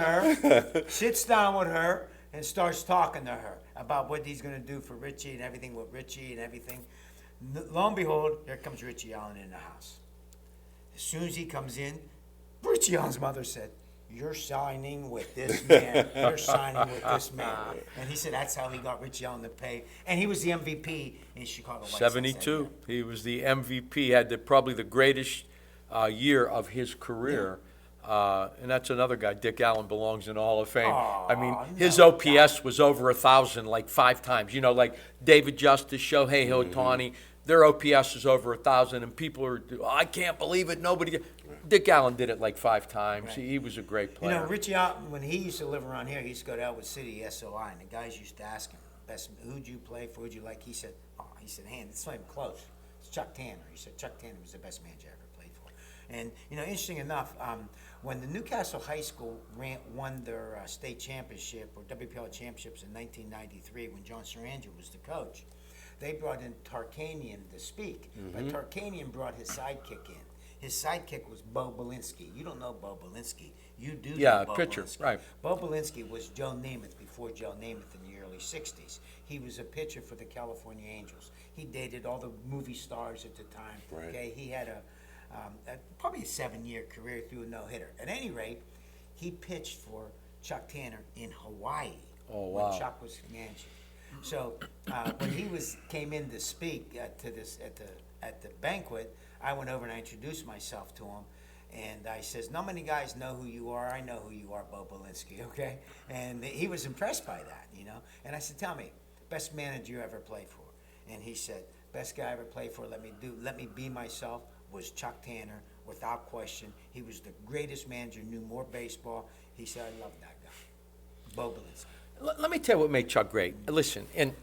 [SPEAKER 4] her, and starts talking to her about what he's going to do for Richie and everything with Richie and everything. Lo and behold, here comes Richie Allen in the house. As soon as he comes in, Richie Allen's mother said, you're signing with this man. You're signing with this man. And he said that's how he got Richie Allen to pay. And he was the MVP in Chicago White Sox.
[SPEAKER 2] 72. He was the MVP. Had probably the greatest year of his career. And that's another guy. Dick Allen belongs in the Hall of Fame. I mean, his OPS was over 1,000 like 5 times. You know, like David Justice, Shohei Ohtani. Their OPS is over 1,000, and people are, I can't believe it. Nobody. Dick Allen did it like 5 times.
[SPEAKER 4] Right.
[SPEAKER 2] He was a great player.
[SPEAKER 4] You know, Richie Allen, when he used to live around here, he used to go to Elwood City, SOI, and the guys used to ask him, who'd you play for, who'd you like? He said, it's not even close. It's Chuck Tanner. He said, Chuck Tanner was the best manager I ever played for. And, interesting enough, when the Newcastle High School won their state championship, or WPL championships in 1993, when John Sarandon was the coach, they brought in Tarkanian to speak, but Tarkanian brought his sidekick in. His sidekick was Bo Belinsky. You don't know Bo Belinsky. You do know Bo
[SPEAKER 2] pitcher,
[SPEAKER 4] Belinsky.
[SPEAKER 2] right.
[SPEAKER 4] Bo Belinsky was Joe Namath before Joe Namath in the early 60s. He was a pitcher for the California Angels. He dated all the movie stars at the time.
[SPEAKER 3] Right.
[SPEAKER 4] Okay, he had probably a 7-year career through a no-hitter. At any rate, he pitched for Chuck Tanner in Hawaii when Chuck was managing. So when he came in to speak at the banquet, I went over and I introduced myself to him, and I says, "Not many guys know who you are. I know who you are, Bo Belinsky." Okay, and he was impressed by that, And I said, "Tell me, best manager you ever played for?" And he said, "Best guy I ever played for. Let me be myself. Was Chuck Tanner, without question. He was the greatest manager. Knew more baseball." He said, "I love that guy, Bo Belinsky."
[SPEAKER 2] Let me tell you what made Chuck great. Listen, and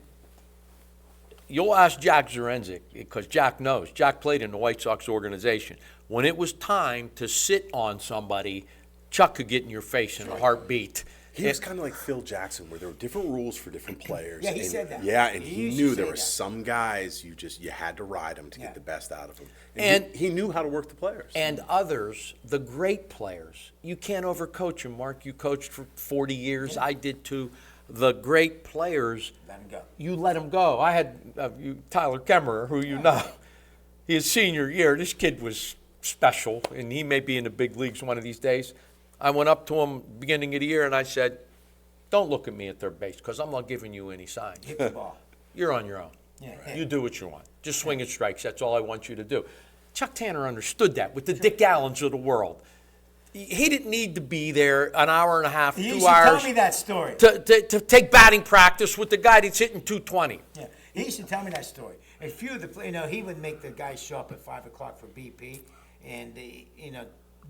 [SPEAKER 2] you'll ask Jack Zarenzik, because Jack knows. Jack played in the White Sox organization. When it was time to sit on somebody, Chuck could get in your face in a heartbeat.
[SPEAKER 3] He was kind of like Phil Jackson, where there were different rules for different players.
[SPEAKER 4] Yeah, he said that.
[SPEAKER 3] Yeah, and
[SPEAKER 4] He
[SPEAKER 3] he
[SPEAKER 4] used to
[SPEAKER 3] knew
[SPEAKER 4] say
[SPEAKER 3] there were
[SPEAKER 4] that.
[SPEAKER 3] some guys you had to ride them to
[SPEAKER 4] Yeah.
[SPEAKER 3] get the best out of them.
[SPEAKER 2] And-
[SPEAKER 3] he knew how to work the players.
[SPEAKER 2] And others, the great players, you can't overcoach them, Mark. You coached for 40 years. I did too. The great players,
[SPEAKER 4] Let him go.
[SPEAKER 2] you let them go. I had Tyler Kemmerer, who you know. His senior year, this kid was special, and he may be in the big leagues one of these days. I went up to him beginning of the year, and I said, don't look at me at third base, because I'm not giving you any signs.
[SPEAKER 4] Hit the ball.
[SPEAKER 2] You're on your own.
[SPEAKER 4] Yeah.
[SPEAKER 2] You do what you want. Just swing at strikes. That's all I want you to do. Chuck Tanner understood that with the Dick Allens of the world. He didn't need to be there an hour and a half,
[SPEAKER 4] You
[SPEAKER 2] 2
[SPEAKER 4] used to
[SPEAKER 2] hours
[SPEAKER 4] tell me that story.
[SPEAKER 2] to take batting practice with the guy that's hitting 220.
[SPEAKER 4] Yeah, he used to tell me that story. A few of the, he would make the guys show up at 5 o'clock for BP, and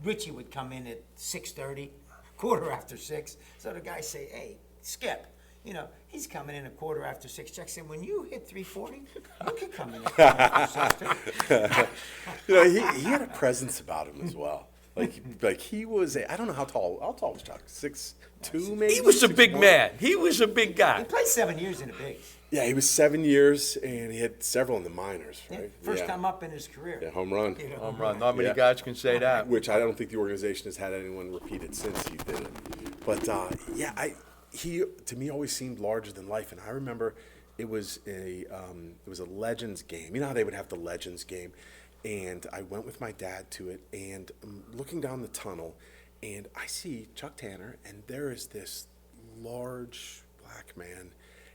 [SPEAKER 4] Richie would come in at 6:30, quarter after 6. So the guys say, "Hey, Skip, he's coming in a quarter after 6." Chuck said, "When you hit 340, you can come in at quarter after 6."
[SPEAKER 3] He had a presence about him as well. Like he was. I don't know how tall. How tall was Chuck? 6'2", maybe.
[SPEAKER 2] He was a big
[SPEAKER 3] 6'1"?
[SPEAKER 2] man. He was a big
[SPEAKER 4] He
[SPEAKER 2] guy.
[SPEAKER 4] played 7 years in the bigs.
[SPEAKER 3] Yeah, he was 7 years, and he had several in the minors,
[SPEAKER 4] Yeah,
[SPEAKER 3] right?
[SPEAKER 4] first
[SPEAKER 3] yeah.
[SPEAKER 4] time up in his career.
[SPEAKER 3] Yeah, home run.
[SPEAKER 2] Home run. Not many
[SPEAKER 3] Yeah.
[SPEAKER 2] guys can say that.
[SPEAKER 3] Which I don't think the organization has had anyone repeat it since he did it. But he to me always seemed larger than life. And I remember it was a Legends game. You know how they would have the Legends game, and I went with my dad to it. And I'm looking down the tunnel, and I see Chuck Tanner, and there is this large black man,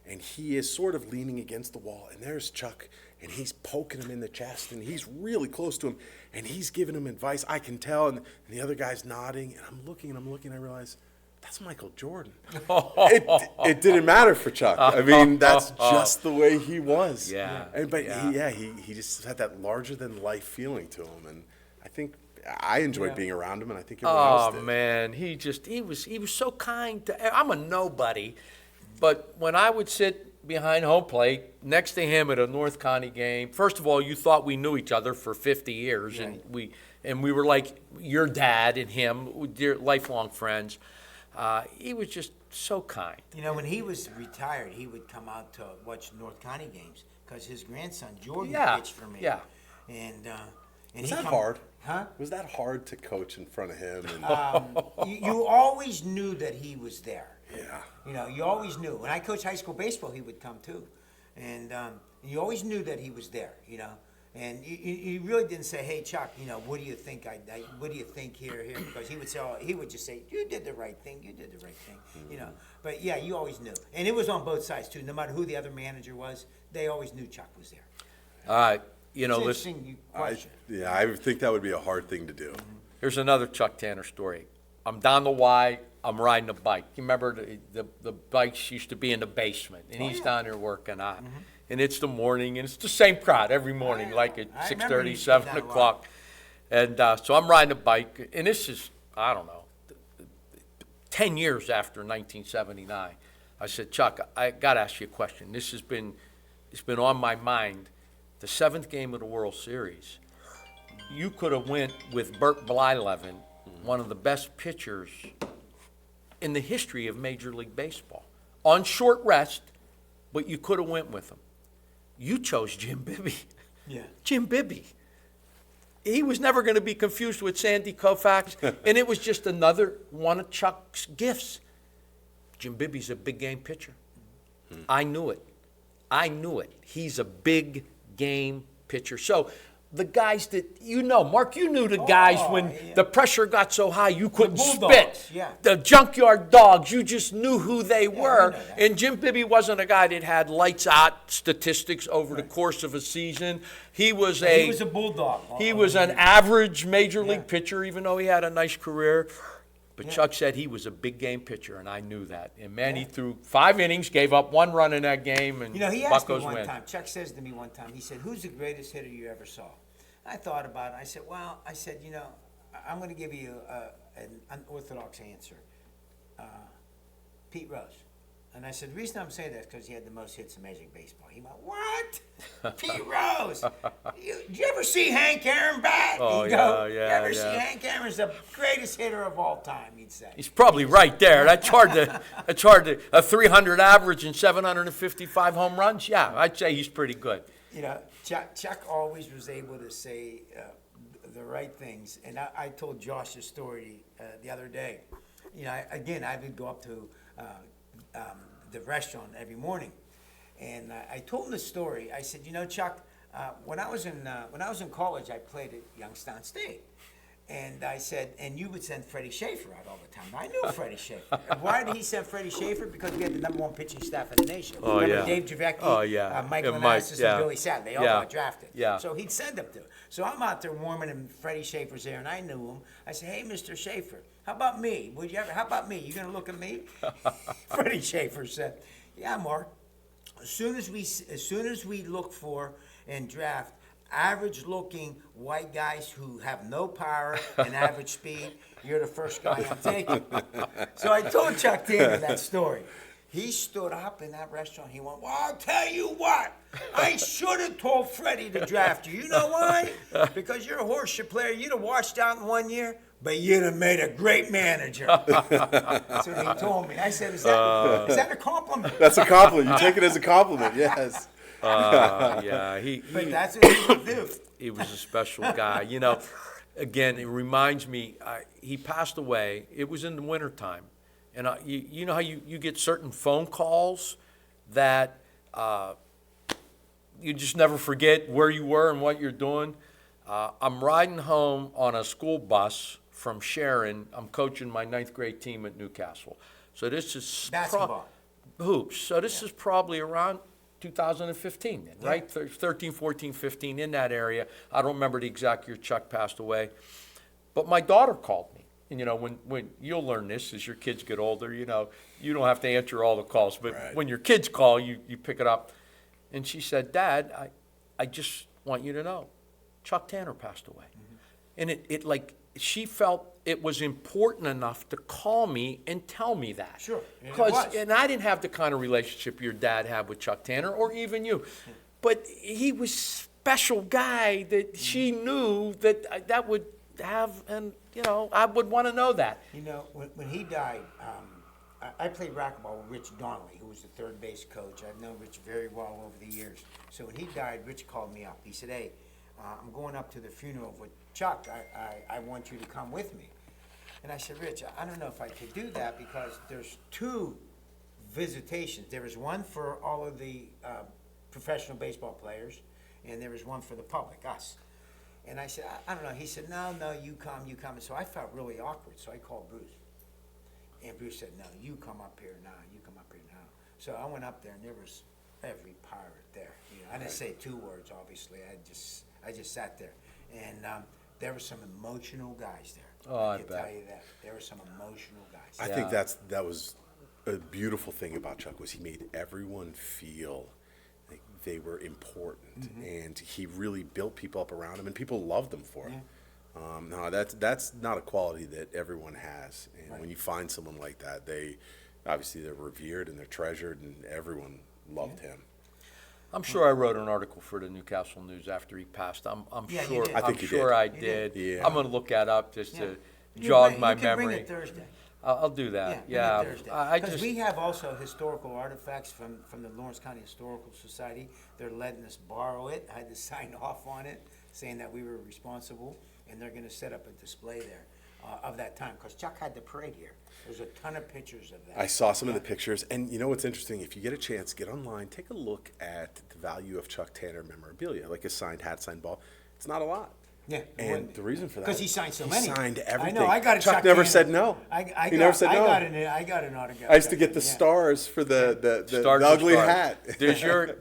[SPEAKER 3] and he is sort of leaning against the wall, and there's Chuck, and he's poking him in the chest, and he's really close to him, and he's giving him advice. I can tell, and the other guy's nodding, and I'm looking, and I realize that's Michael Jordan. It didn't matter for Chuck. I mean, that's just the way he was.
[SPEAKER 2] Yeah.
[SPEAKER 3] He just had that larger than life feeling to him, and I think I enjoyed being around him, and I think everyone else
[SPEAKER 2] Oh
[SPEAKER 3] did.
[SPEAKER 2] man, he was so kind to. I'm a nobody, but when I would sit behind home plate next to him at a North County game, first of all, you thought we knew each other for 50 years, and we were like your dad and him, dear lifelong friends. He was just so kind.
[SPEAKER 4] When he was retired, he would come out to watch North County games because his grandson Jordan
[SPEAKER 2] Yeah,
[SPEAKER 4] pitched for me.
[SPEAKER 2] yeah.
[SPEAKER 4] And
[SPEAKER 3] Was
[SPEAKER 4] he
[SPEAKER 3] that
[SPEAKER 4] come-
[SPEAKER 3] hard?
[SPEAKER 4] Huh?
[SPEAKER 3] Was that hard to coach in front of him? And,
[SPEAKER 4] You always knew that he was there.
[SPEAKER 3] yeah.
[SPEAKER 4] You always knew. When I coached high school baseball, he would come too, and you always knew that he was there. And you really didn't say, "Hey, Chuck, what do you think? What do you think here?" Because he would just say, "You did the right thing. You did the right thing." But yeah, you always knew, and it was on both sides too. No matter who the other manager was, they always knew Chuck was there.
[SPEAKER 2] All right,
[SPEAKER 4] It's
[SPEAKER 2] listen.
[SPEAKER 4] interesting question.
[SPEAKER 3] I think that would be a hard thing to do.
[SPEAKER 2] Here's another Chuck Tanner story. I'm down the Y. I'm riding a bike. You remember the bikes used to be in the basement, and he's down there working on. And it's the morning, and it's the same crowd every morning, like at
[SPEAKER 4] I
[SPEAKER 2] 6:30,
[SPEAKER 4] remember you
[SPEAKER 2] 7
[SPEAKER 4] down the
[SPEAKER 2] o'clock. And so I'm riding a bike, and this is, I don't know, 10 years after 1979. I said, Chuck, I got to ask you a question. It's been on my mind. The 7th game of the World Series, you could have went with Bert Blyleven, one of the best pitchers in the history of Major League Baseball, on short rest, but you could have went with him. You chose Jim Bibby.
[SPEAKER 4] Yeah.
[SPEAKER 2] Jim Bibby. He was never going to be confused with Sandy Koufax, and it was just another one of Chuck's gifts. Jim Bibby's a big game pitcher. I knew it. He's a big game pitcher. So the guys that Mark, you knew the guys when the pressure got so high you couldn't
[SPEAKER 4] Bulldogs,
[SPEAKER 2] spit.
[SPEAKER 4] yeah.
[SPEAKER 2] The junkyard dogs, you just knew who they were.
[SPEAKER 4] we know that.
[SPEAKER 2] And Jim Bibby wasn't a guy that had lights out statistics over the course of a season. He was
[SPEAKER 4] He was a bulldog.
[SPEAKER 2] he was an average major league pitcher, even though he had a nice career. But Chuck said he was a big game pitcher, and I knew that. And man, he threw 5 innings, gave up 1 run in that game, and
[SPEAKER 4] He asked me
[SPEAKER 2] Buccos
[SPEAKER 4] one
[SPEAKER 2] win.
[SPEAKER 4] time. Chuck says to me one time, he said, "Who's the greatest hitter you ever saw?" I thought about it. I said, I'm going to give you an unorthodox answer. Pete Rose. And I said, the reason I'm saying that is because he had the most hits in Major League Baseball. He went, what? Pete Rose. Did you ever see Hank Aaron bat?
[SPEAKER 2] Oh,
[SPEAKER 4] He'd go,
[SPEAKER 2] yeah,
[SPEAKER 4] you ever see
[SPEAKER 2] yeah.
[SPEAKER 4] Hank Aaron's the greatest hitter of all time, he'd say.
[SPEAKER 2] He's probably right there. That's hard to a 300 average and 755 home runs. Yeah, I'd say he's pretty good.
[SPEAKER 4] You know, Chuck always was able to say the right things. And I told Josh a story the other day. You know, I would go up to the restaurant every morning, and I told him the story. I said, you know, Chuck, when I was in college, I played at Youngstown State, and I said, and you would send Freddie Shaffer out all the time. I knew Freddie Shaffer. And why did he send Freddie Shaffer? Because we had the #1 pitching staff in the nation.
[SPEAKER 2] Oh,
[SPEAKER 4] Remember
[SPEAKER 2] yeah.
[SPEAKER 4] Dave Javecki,
[SPEAKER 2] Oh, yeah.
[SPEAKER 4] Michael
[SPEAKER 2] Yeah, Mike,
[SPEAKER 4] Onassis,
[SPEAKER 2] yeah.
[SPEAKER 4] and Billy Satt. They all
[SPEAKER 2] Yeah.
[SPEAKER 4] got drafted.
[SPEAKER 2] Yeah.
[SPEAKER 4] So he'd send them to. So I'm out there warming, and Freddie Shaffer's there, and I knew him. I said, hey, Mr. Shaffer, how about me? How about me? You gonna look at me? Freddie Shaffer said, yeah, Mark. As soon as we look for and draft average-looking white guys who have no power and average speed, you're the first guy I'm taking. So I told Chuck Tanner that story. He stood up in that restaurant. He went, well, I'll tell you what. I should have told Freddie to draft you. You know why? Because you're a horseshit player. You'd have washed out in 1 year, but you'd have made a great manager. That's what he told me. I said, is that a compliment?
[SPEAKER 3] That's a compliment. You take it as a compliment, yes.
[SPEAKER 2] Yeah,
[SPEAKER 4] But that's what he would do.
[SPEAKER 2] he was a special guy. You know, again, it reminds me, he passed away. It was in the wintertime. And you know how you get certain phone calls that you just never forget where you were and what you're doing? I'm riding home on a school bus from Sharon. I'm coaching my 9th grade team at Newcastle. So this is
[SPEAKER 4] Basketball.
[SPEAKER 2] hoops. So this is probably around 2015, then, right? 13, 14, 15, in that area. I don't remember the exact year Chuck passed away. But my daughter called me. And, you know, when you'll learn this as your kids get older, you know, you don't have to answer all the calls. But
[SPEAKER 3] Right.
[SPEAKER 2] when your kids call, you pick it up. And she said, Dad, I just want you to know, Chuck Tanner passed away. And it like, she felt it was important enough to call me and tell me that.
[SPEAKER 4] Sure, and it was.
[SPEAKER 2] And I didn't have the kind of relationship your dad had with Chuck Tanner, or even you. But he was a special guy that she knew that would have, and, you know, I would want to know that.
[SPEAKER 4] You know, when he died, I played racquetball with Rich Donnelly, who was the third base coach. I've known Rich very well over the years. So when he died, Rich called me up. He said, hey, I'm going up to the funeral with Chuck. I want you to come with me. And I said, Rich, I don't know if I could do that because there's 2 visitations. There was one for all of the professional baseball players, and there was one for the public, us. And I said, I don't know. He said, no, you come. And so I felt really awkward, so I called Bruce. And Bruce said, no, you come up here now. So I went up there, and there was every pirate there. You know, I didn't say 2 words, obviously. I just sat there. And there were some emotional guys there.
[SPEAKER 2] Oh, I
[SPEAKER 4] can
[SPEAKER 2] bet.
[SPEAKER 4] tell you that. There were some emotional guys.
[SPEAKER 3] I think that was a beautiful thing about Chuck, was he made everyone feel like they were important, and he really built people up around him, and people loved him for it. No, that's not a quality that everyone has, and when you find someone like that, they're revered and they're treasured, and everyone loved him.
[SPEAKER 2] I'm sure I wrote an article for the Newcastle News after he passed. I'm
[SPEAKER 4] Yeah, you
[SPEAKER 2] sure.
[SPEAKER 4] did.
[SPEAKER 3] I think
[SPEAKER 2] I'm
[SPEAKER 3] you
[SPEAKER 2] sure
[SPEAKER 3] did.
[SPEAKER 2] I
[SPEAKER 4] You
[SPEAKER 2] did.
[SPEAKER 4] did.
[SPEAKER 3] Yeah.
[SPEAKER 2] I'm going to look that up just to
[SPEAKER 4] You
[SPEAKER 2] jog
[SPEAKER 4] bring-
[SPEAKER 2] my
[SPEAKER 4] you can
[SPEAKER 2] memory.
[SPEAKER 4] bring it Thursday.
[SPEAKER 2] I'll do that. Yeah. I
[SPEAKER 4] Because
[SPEAKER 2] just.
[SPEAKER 4] we have also historical artifacts from the Lawrence County Historical Society. They're letting us borrow it. I had to sign off on it, saying that we were responsible, and they're going to set up a display there of that time. Because Chuck had the parade here. There's a ton of pictures of that.
[SPEAKER 3] I saw some of the pictures, and you know what's interesting? If you get a chance, get online, take a look at the value of Chuck Tanner memorabilia, like a signed hat, signed ball. It's not a lot.
[SPEAKER 4] Yeah,
[SPEAKER 3] And the reason for that,
[SPEAKER 4] because he signed so many.
[SPEAKER 3] He signed everything.
[SPEAKER 4] I know. I got a
[SPEAKER 3] Chuck
[SPEAKER 4] Chuck
[SPEAKER 3] never
[SPEAKER 4] Tanner.
[SPEAKER 3] said no. He never said no.
[SPEAKER 4] I got an autograph.
[SPEAKER 3] I used to get the stars for the
[SPEAKER 2] Stars are
[SPEAKER 3] ugly
[SPEAKER 2] stars.
[SPEAKER 3] hat.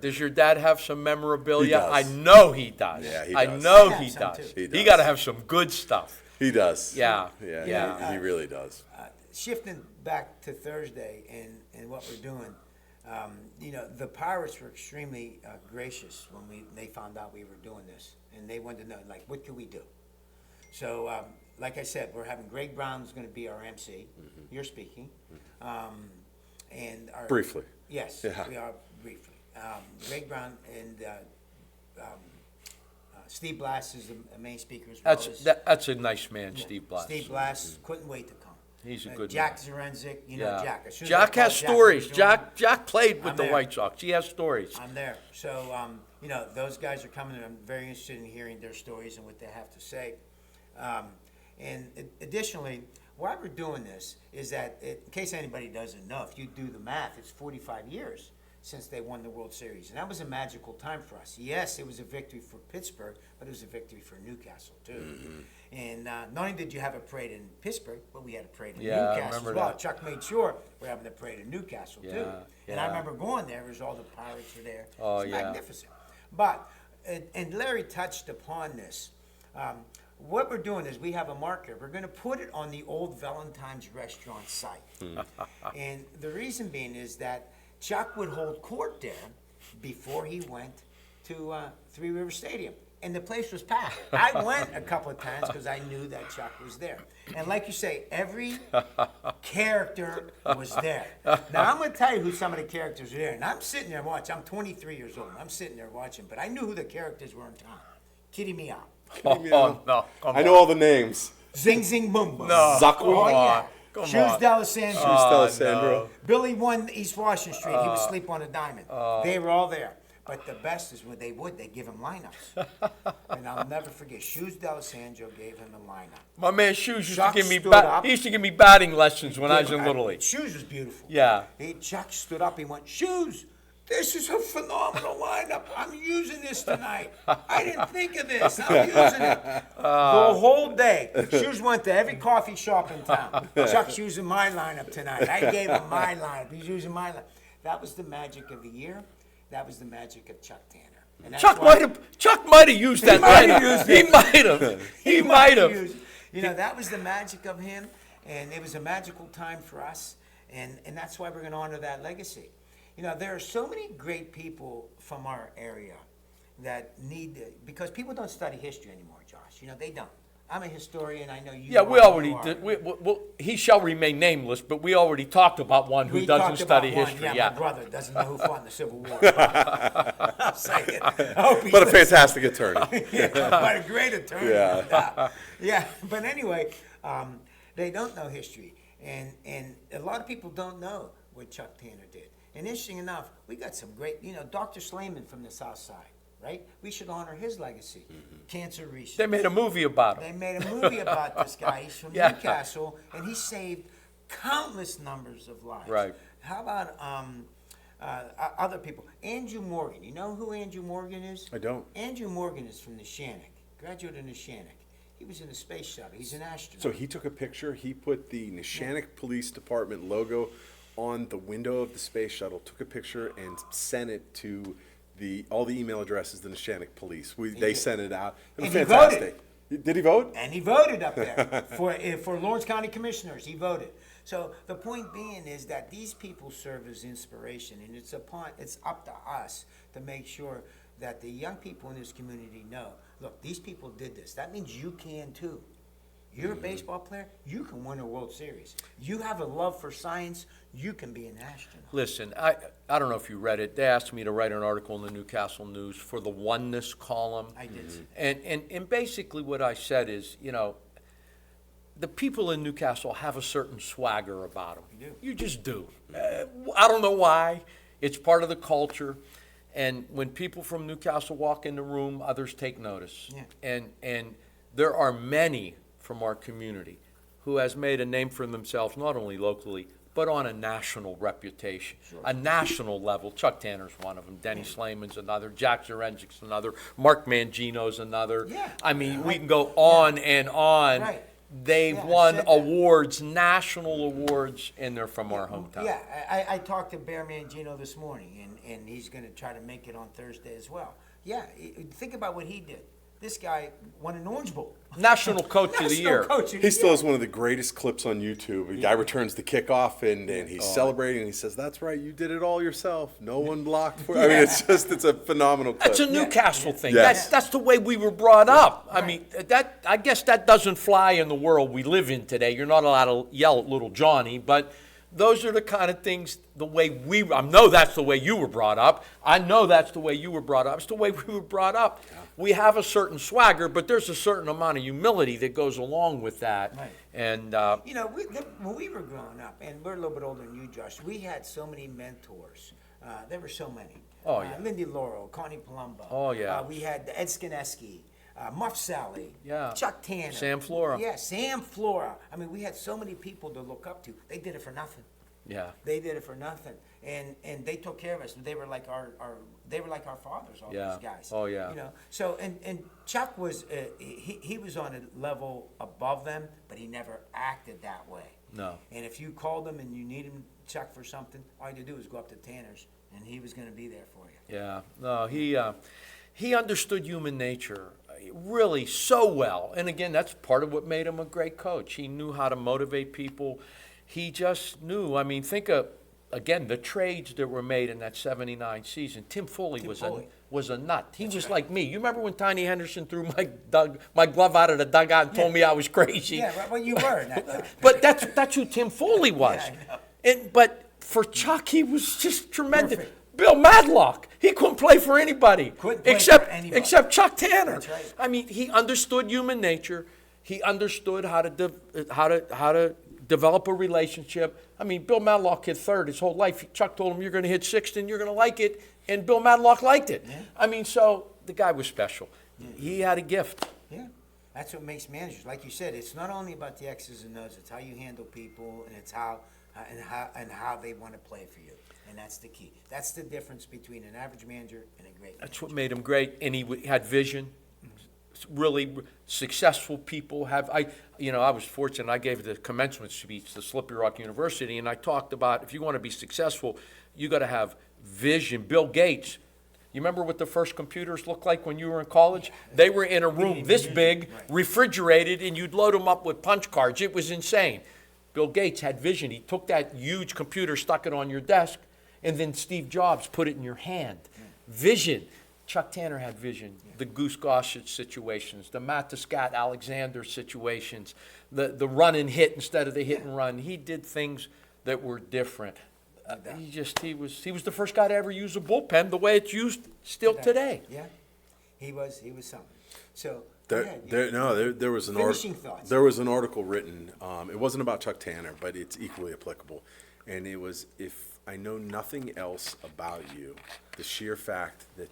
[SPEAKER 2] Does your dad have some memorabilia?
[SPEAKER 3] He does.
[SPEAKER 2] I know he does.
[SPEAKER 3] Yeah, he
[SPEAKER 2] I
[SPEAKER 3] does.
[SPEAKER 2] know
[SPEAKER 4] He
[SPEAKER 2] he
[SPEAKER 4] has some,
[SPEAKER 2] does.
[SPEAKER 4] too.
[SPEAKER 3] He
[SPEAKER 2] He
[SPEAKER 3] does.
[SPEAKER 2] got to have some good stuff.
[SPEAKER 3] He does.
[SPEAKER 2] Yeah.
[SPEAKER 3] Yeah. He really does.
[SPEAKER 4] Shifting back to Thursday and what we're doing, you know, the Pirates were extremely gracious when they found out we were doing this, and they wanted to know, like, what could we do? So, like I said, we're having Greg Brown's going to be our MC. You're speaking, and
[SPEAKER 3] Briefly.
[SPEAKER 4] Yes,
[SPEAKER 3] Yeah.
[SPEAKER 4] we are briefly. Greg Brown and Steve Blass is the main speaker as well.
[SPEAKER 2] That's a nice man, Steve Blass.
[SPEAKER 4] Steve Blass couldn't wait to come.
[SPEAKER 2] He's a good
[SPEAKER 4] Jack
[SPEAKER 2] man.
[SPEAKER 4] Zarenzik, you know Jack. As soon as I
[SPEAKER 2] Jack
[SPEAKER 4] called
[SPEAKER 2] has stories.
[SPEAKER 4] what he's doing,
[SPEAKER 2] Jack played with
[SPEAKER 4] I'm
[SPEAKER 2] the
[SPEAKER 4] there.
[SPEAKER 2] White Sox. He has stories.
[SPEAKER 4] I'm there. So, you know, those guys are coming, and I'm very interested in hearing their stories and what they have to say. And additionally, why we're doing this is that, in case anybody doesn't know, if you do the math, it's 45 years since they won the World Series. And that was a magical time for us. Yes, it was a victory for Pittsburgh, but it was a victory for Newcastle, too.
[SPEAKER 2] Mm-hmm.
[SPEAKER 4] And not only did you have a parade in Pittsburgh, but we had a parade in
[SPEAKER 2] Yeah, I
[SPEAKER 4] Newcastle as
[SPEAKER 2] remember
[SPEAKER 4] well.
[SPEAKER 2] that.
[SPEAKER 4] Chuck made sure we're having a parade in Newcastle, too.
[SPEAKER 2] Yeah,
[SPEAKER 4] And I
[SPEAKER 2] yeah.
[SPEAKER 4] remember going there, as all the Pirates were there.
[SPEAKER 2] Oh,
[SPEAKER 4] It's
[SPEAKER 2] yeah.
[SPEAKER 4] magnificent. But, and Larry touched upon this, what we're doing is we have a marker. We're going to put it on the old Valentine's restaurant site. And the reason being is that Chuck would hold court there before he went to Three River Stadium. And the place was packed. I went a couple of times because I knew that Chuck was there. And like you say, every character was there. Now, I'm going to tell you who some of the characters are there. And I'm sitting there watching. I'm 23 years old. And I'm sitting there watching. But I knew who the characters were in town. Kitty Meow.
[SPEAKER 2] Oh, no. Come
[SPEAKER 3] I know all the names.
[SPEAKER 4] Zing Zing Boom Boom.
[SPEAKER 2] No.
[SPEAKER 3] Zakwa.
[SPEAKER 4] Oh, yeah.
[SPEAKER 2] Come
[SPEAKER 4] Shoes
[SPEAKER 2] on.
[SPEAKER 4] D'Alessandro.
[SPEAKER 3] Alessandro.
[SPEAKER 4] Billy won East Washington Street. He would sleep on a diamond. They were all there. But the best is when they give him lineups. And I'll never forget, Shoes D'Alessandro gave him a lineup.
[SPEAKER 2] My man Shoes used to
[SPEAKER 4] Chuck
[SPEAKER 2] give me
[SPEAKER 4] stood up.
[SPEAKER 2] he used to give me batting lessons when I was in Little League.
[SPEAKER 4] Shoes was beautiful.
[SPEAKER 2] Yeah.
[SPEAKER 4] Chuck stood up. He went, Shoes, this is a phenomenal lineup. I'm using this tonight. I didn't think of this. I'm using it. The whole day. Shoes went to every coffee shop in town. Chuck's using my lineup tonight. I gave him my lineup. He's using my lineup. That was the magic of the year. That was the magic of Chuck Tanner. And that's
[SPEAKER 2] Chuck
[SPEAKER 4] why-
[SPEAKER 2] might have used that
[SPEAKER 4] might have
[SPEAKER 2] lineup.
[SPEAKER 4] used
[SPEAKER 2] He
[SPEAKER 4] it.
[SPEAKER 2] might have. He might have.
[SPEAKER 4] You know, that was the magic of him, and it was a magical time for us, and that's why we're going to honor that legacy. You know, there are so many great people from our area that need, because people don't study history anymore, Josh. You know, they don't. I'm a historian. I know you.
[SPEAKER 2] Yeah, we
[SPEAKER 4] are,
[SPEAKER 2] already
[SPEAKER 4] you are.
[SPEAKER 2] did. He shall remain nameless, but we already talked about one who
[SPEAKER 4] We
[SPEAKER 2] doesn't
[SPEAKER 4] talked
[SPEAKER 2] study
[SPEAKER 4] about one.
[SPEAKER 2] history.
[SPEAKER 4] Yeah, my brother doesn't know who fought in the Civil War. I'll say it. I hope he
[SPEAKER 3] What a
[SPEAKER 4] listens.
[SPEAKER 3] fantastic attorney.
[SPEAKER 4] Yeah, but a great attorney.
[SPEAKER 3] Yeah.
[SPEAKER 4] no doubt. Yeah, but anyway, they don't know history, and a lot of people don't know what Chuck Tanner did. And interesting enough, we got some great, you know, Dr. Slayman from the South Side, right? We should honor his legacy. Cancer research.
[SPEAKER 2] They made a movie about
[SPEAKER 4] They
[SPEAKER 2] him.
[SPEAKER 4] made a movie about this guy. He's from
[SPEAKER 2] Yeah.
[SPEAKER 4] Newcastle, and he saved countless numbers of lives.
[SPEAKER 2] Right.
[SPEAKER 4] How about other people? Andrew Morgan. You know who Andrew Morgan is?
[SPEAKER 3] I don't.
[SPEAKER 4] Andrew Morgan is from Neshannock, graduate of Neshannock. He was in the space shuttle. He's an astronaut.
[SPEAKER 3] So he took a picture. He put the NESHANNOCK Police Department logo on the window of the space shuttle, took a picture, and sent it to all the email addresses, the NESHANNOCK Police. They
[SPEAKER 4] did.
[SPEAKER 3] sent it out. It was
[SPEAKER 4] And he
[SPEAKER 3] fantastic. Did he vote?
[SPEAKER 4] And he voted up there for Lawrence County Commissioners. He voted. So the point being is that these people serve as inspiration, and it's up to us to make sure that the young people in this community know, look, these people did this. That means you can too. You're a baseball player, you can win a World Series. You have a love for science, you can be an astronaut.
[SPEAKER 2] Listen, I don't know if you read it. They asked me to write an article in the Newcastle News for the Oneness column.
[SPEAKER 4] I did see.
[SPEAKER 2] And basically what I said is, you know, the people in Newcastle have a certain swagger about them.
[SPEAKER 4] You do.
[SPEAKER 2] You just do. I don't know why. It's part of the culture. And when people from Newcastle walk in the room, others take notice.
[SPEAKER 4] Yeah.
[SPEAKER 2] And there are many from our community who has made a name for themselves, not only locally, but on a national reputation, a national level. Chuck Tanner's one of them. Denny Slayman's another. Jack Zarenzik's another. Mark Mangino's another.
[SPEAKER 4] Yeah.
[SPEAKER 2] I mean, we can go on and on.
[SPEAKER 4] Right.
[SPEAKER 2] They've
[SPEAKER 4] Yeah, I
[SPEAKER 2] won
[SPEAKER 4] said that.
[SPEAKER 2] awards, national awards, and they're from our hometown.
[SPEAKER 4] Yeah, I talked to Bear Mangino this morning, and he's going to try to make it on Thursday as well. Yeah, think about what he did. This guy won an Orange Bowl.
[SPEAKER 2] National Coach of the Year.
[SPEAKER 4] Coach of the
[SPEAKER 3] He still
[SPEAKER 4] Year.
[SPEAKER 3] has one of the greatest clips on YouTube. A guy returns the kickoff and he's celebrating and he says, "That's right, you did it all yourself. No one blocked for." I mean, it's a phenomenal clip.
[SPEAKER 2] That's a Newcastle thing.
[SPEAKER 3] Yes.
[SPEAKER 2] That's the way we were brought up. I mean, I guess that doesn't fly in the world we live in today. You're not allowed to yell at little Johnny, but those are the kind of things, the way I know that's the way you were brought up. I know that's the way you were brought up. It's the way we were brought up. Yeah. We have a certain swagger, but there's a certain amount of humility that goes along with that.
[SPEAKER 4] Right.
[SPEAKER 2] And,
[SPEAKER 4] when we were growing up, and we're a little bit older than you, Josh, we had so many mentors. There were so many.
[SPEAKER 2] Oh, yeah.
[SPEAKER 4] Lindy Laurel, Connie Palumbo.
[SPEAKER 2] Oh, yeah.
[SPEAKER 4] We had Ed Skineski, Muff Sally,
[SPEAKER 2] Yeah.
[SPEAKER 4] Chuck Tanner.
[SPEAKER 2] Sam Flora.
[SPEAKER 4] Yeah, Sam Flora. I mean, we had so many people to look up to. They did it for nothing.
[SPEAKER 2] Yeah.
[SPEAKER 4] They did it for nothing, and they took care of us. They were like our fathers. All
[SPEAKER 2] Yeah.
[SPEAKER 4] these guys.
[SPEAKER 2] Oh, yeah.
[SPEAKER 4] You know. So and Chuck was he was on a level above them, but he never acted that way.
[SPEAKER 2] No.
[SPEAKER 4] And if you called him and you need him, Chuck, for something, all you had to do was go up to Tanner's, and he was going to be there for you.
[SPEAKER 2] Yeah. No, he understood human nature really so well. And again, that's part of what made him a great coach. He knew how to motivate people. He just knew. I mean, think of, again, the trades that were made in that 79 season. Tim Foley was a nut. He was like me. You remember when Tiny Henderson threw my glove out of the dugout and told me I was crazy?
[SPEAKER 4] Yeah, well, you were.
[SPEAKER 2] But that's who Tim Foley was.
[SPEAKER 4] Yeah, I know.
[SPEAKER 2] But for Chuck, he was just tremendous.
[SPEAKER 4] Perfect.
[SPEAKER 2] Bill Madlock, he couldn't play for anybody
[SPEAKER 4] Couldn't play for anybody.
[SPEAKER 2] except Chuck Tanner.
[SPEAKER 4] That's right.
[SPEAKER 2] I mean, he understood human nature. He understood how to develop a relationship. I mean, Bill Madlock hit third his whole life. Chuck told him, "You're going to hit sixth, and you're going to like it." And Bill Madlock liked it.
[SPEAKER 4] Yeah.
[SPEAKER 2] I mean, so the guy was special. Yeah. He had a gift.
[SPEAKER 4] Yeah, that's what makes managers. Like you said, it's not only about the X's and O's. It's how you handle people, and it's how they want to play for you. And that's the key. That's the difference between an average manager and a great manager.
[SPEAKER 2] That's what made him great, and he had vision. Really successful people have. I was fortunate. I gave the commencement speech to Slippery Rock University, and I talked about if you want to be successful, you got to have vision. Bill Gates. You remember what the first computers looked like when you were in college? They were in a room this big, refrigerated, and you'd load them up with punch cards. It was insane. Bill Gates had vision. He took that huge computer, stuck it on your desk, and then Steve Jobs put it in your hand. Vision. Chuck Tanner had vision. The Goose Gossett situations, the Matt Scott Alexander situations, the run and hit instead of the hit and run. He did things that were different. He was the first guy to ever use a bullpen the way it's used still today.
[SPEAKER 4] Yeah, he was something. So
[SPEAKER 3] there was an article written. It wasn't about Chuck Tanner, but it's equally applicable, and it was, if I know nothing else about you, the sheer fact that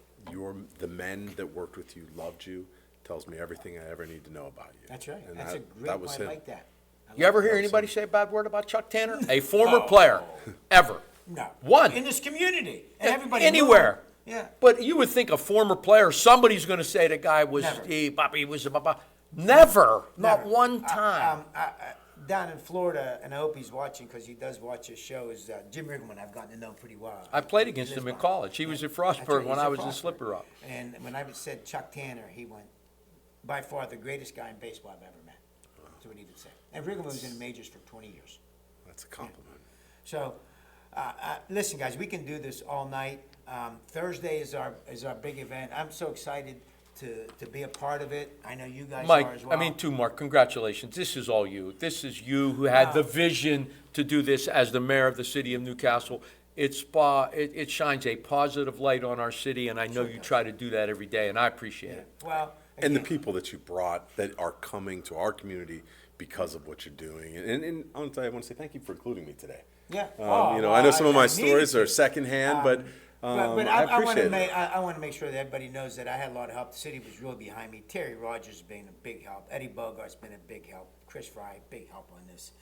[SPEAKER 3] the men that worked with you loved you tells me everything I ever need to know about you.
[SPEAKER 4] That's right.
[SPEAKER 3] And
[SPEAKER 4] That's a great one. I like that.
[SPEAKER 2] You ever hear anybody say a bad word about Chuck Tanner? A former player, ever.
[SPEAKER 4] No.
[SPEAKER 2] One.
[SPEAKER 4] In this community. And everybody
[SPEAKER 2] anywhere.
[SPEAKER 4] knew him. Yeah.
[SPEAKER 2] But you would think a former player, somebody's going to say the guy was,
[SPEAKER 4] Never.
[SPEAKER 2] he was a baba. Never. Not one time.
[SPEAKER 4] Down in Florida, and I hope he's watching because he does watch his show, is Jim Riggleman. I've gotten to know pretty well.
[SPEAKER 2] I played against him in college. He was at Frostburg when I was in Slippery Rock.
[SPEAKER 4] And when I said Chuck Tanner, he went, by far the greatest guy in baseball I've ever met. That's what he would say. And Riggleman was in the majors for 20 years.
[SPEAKER 3] That's a compliment.
[SPEAKER 4] Yeah. So, listen, guys, we can do this all night. Thursday is our big event. I'm so excited to be a part of it. I know you guys
[SPEAKER 2] Mike,
[SPEAKER 4] are as well.
[SPEAKER 2] Mark, congratulations. This is all you. This is you who had the vision to do this as the mayor of the city of Newcastle. It shines a positive light on our city, and I know you try to do that every day, and I appreciate it.
[SPEAKER 4] Well,
[SPEAKER 3] and the people that you brought that are coming to our community because of what you're doing. And I want to say thank you for including me today.
[SPEAKER 4] Yeah.
[SPEAKER 3] I know some of my stories are secondhand, but I appreciate it.
[SPEAKER 4] I want to make sure that everybody knows that I had a lot of help. The city was really behind me. Terry Rogers has been a big help. Eddie Bogart's been a big help. Chris Fry, big help on this.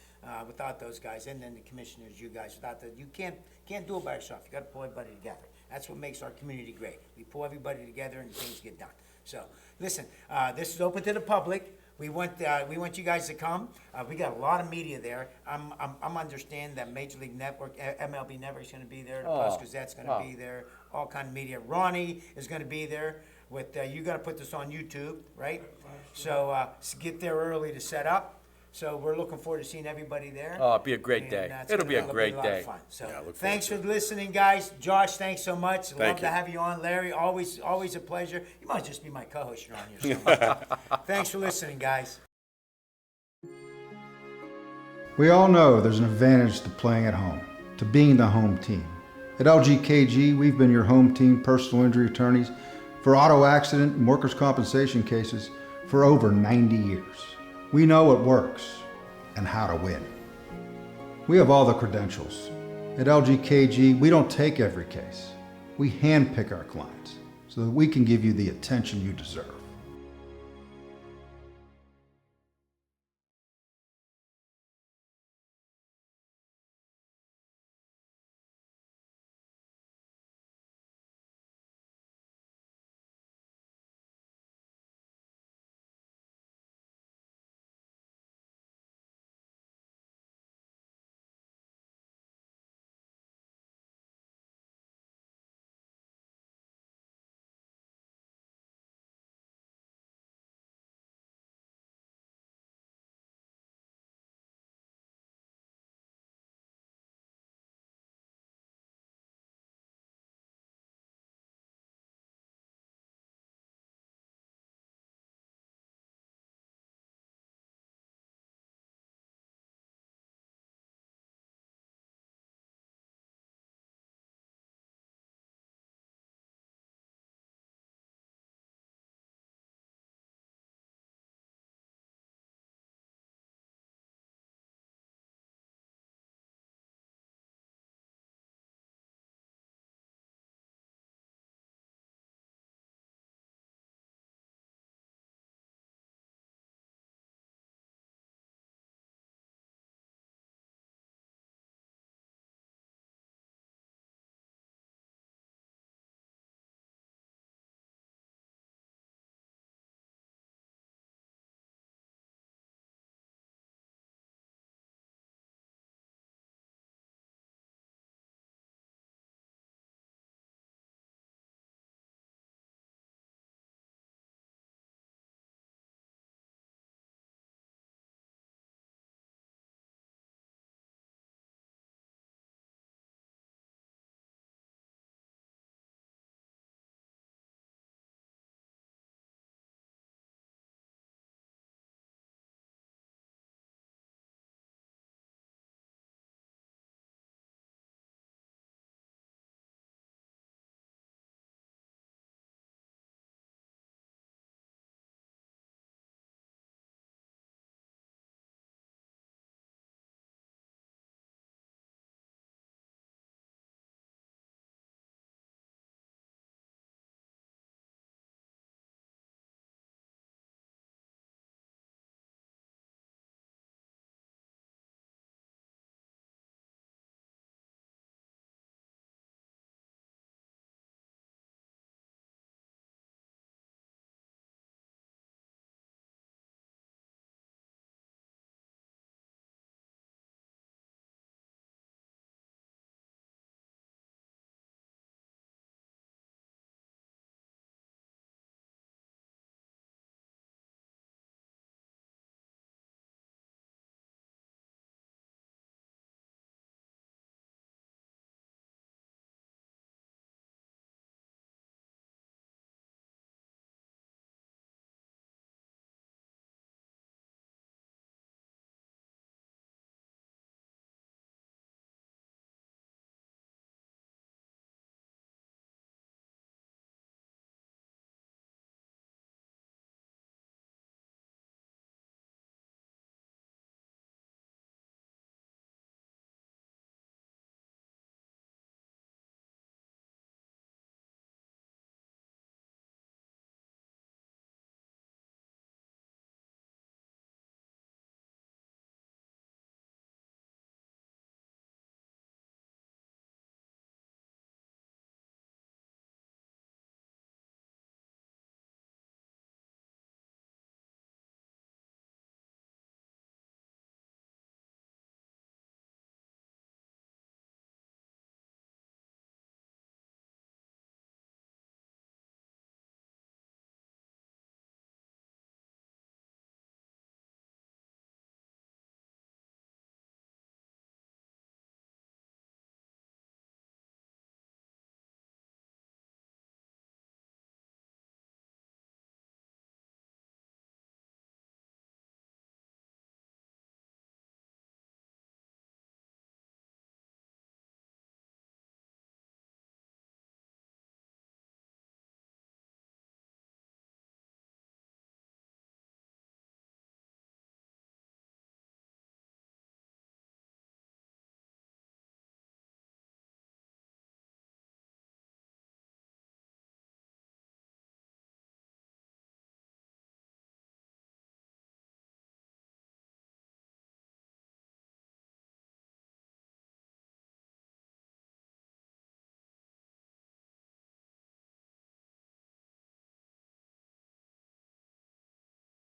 [SPEAKER 4] Without those guys, and then the commissioners, you guys, you can't do it by yourself. You got to pull everybody together. That's what makes our community great. We pull everybody together and things get done. So listen, this is open to the public. We want you guys to come. We got a lot of media there. I'm understanding that Major League Network, MLB Network is going to be there. The Post Gazette's going to be there. All kind of media. Ronnie is going to be there. With you got to put this on YouTube, right? So get there early to set up. So we're looking forward to seeing everybody there.
[SPEAKER 2] Oh, it'll be a great day. It'll be a great day.
[SPEAKER 4] Lot of fun. So thanks for listening, guys. Josh, thanks so much. Love to have you on. Larry, always a pleasure. You might just be my co-host. You're on here. Thanks for listening, guys.
[SPEAKER 5] We all know there's an advantage to playing at home, to being the home team. At LGKG, we've been your home team personal injury attorneys for auto accident and workers' compensation cases for over 90 years. We know what works and how to win. We have all the credentials. At LGKG, we don't take every case. We handpick our clients so that we can give you the attention you deserve.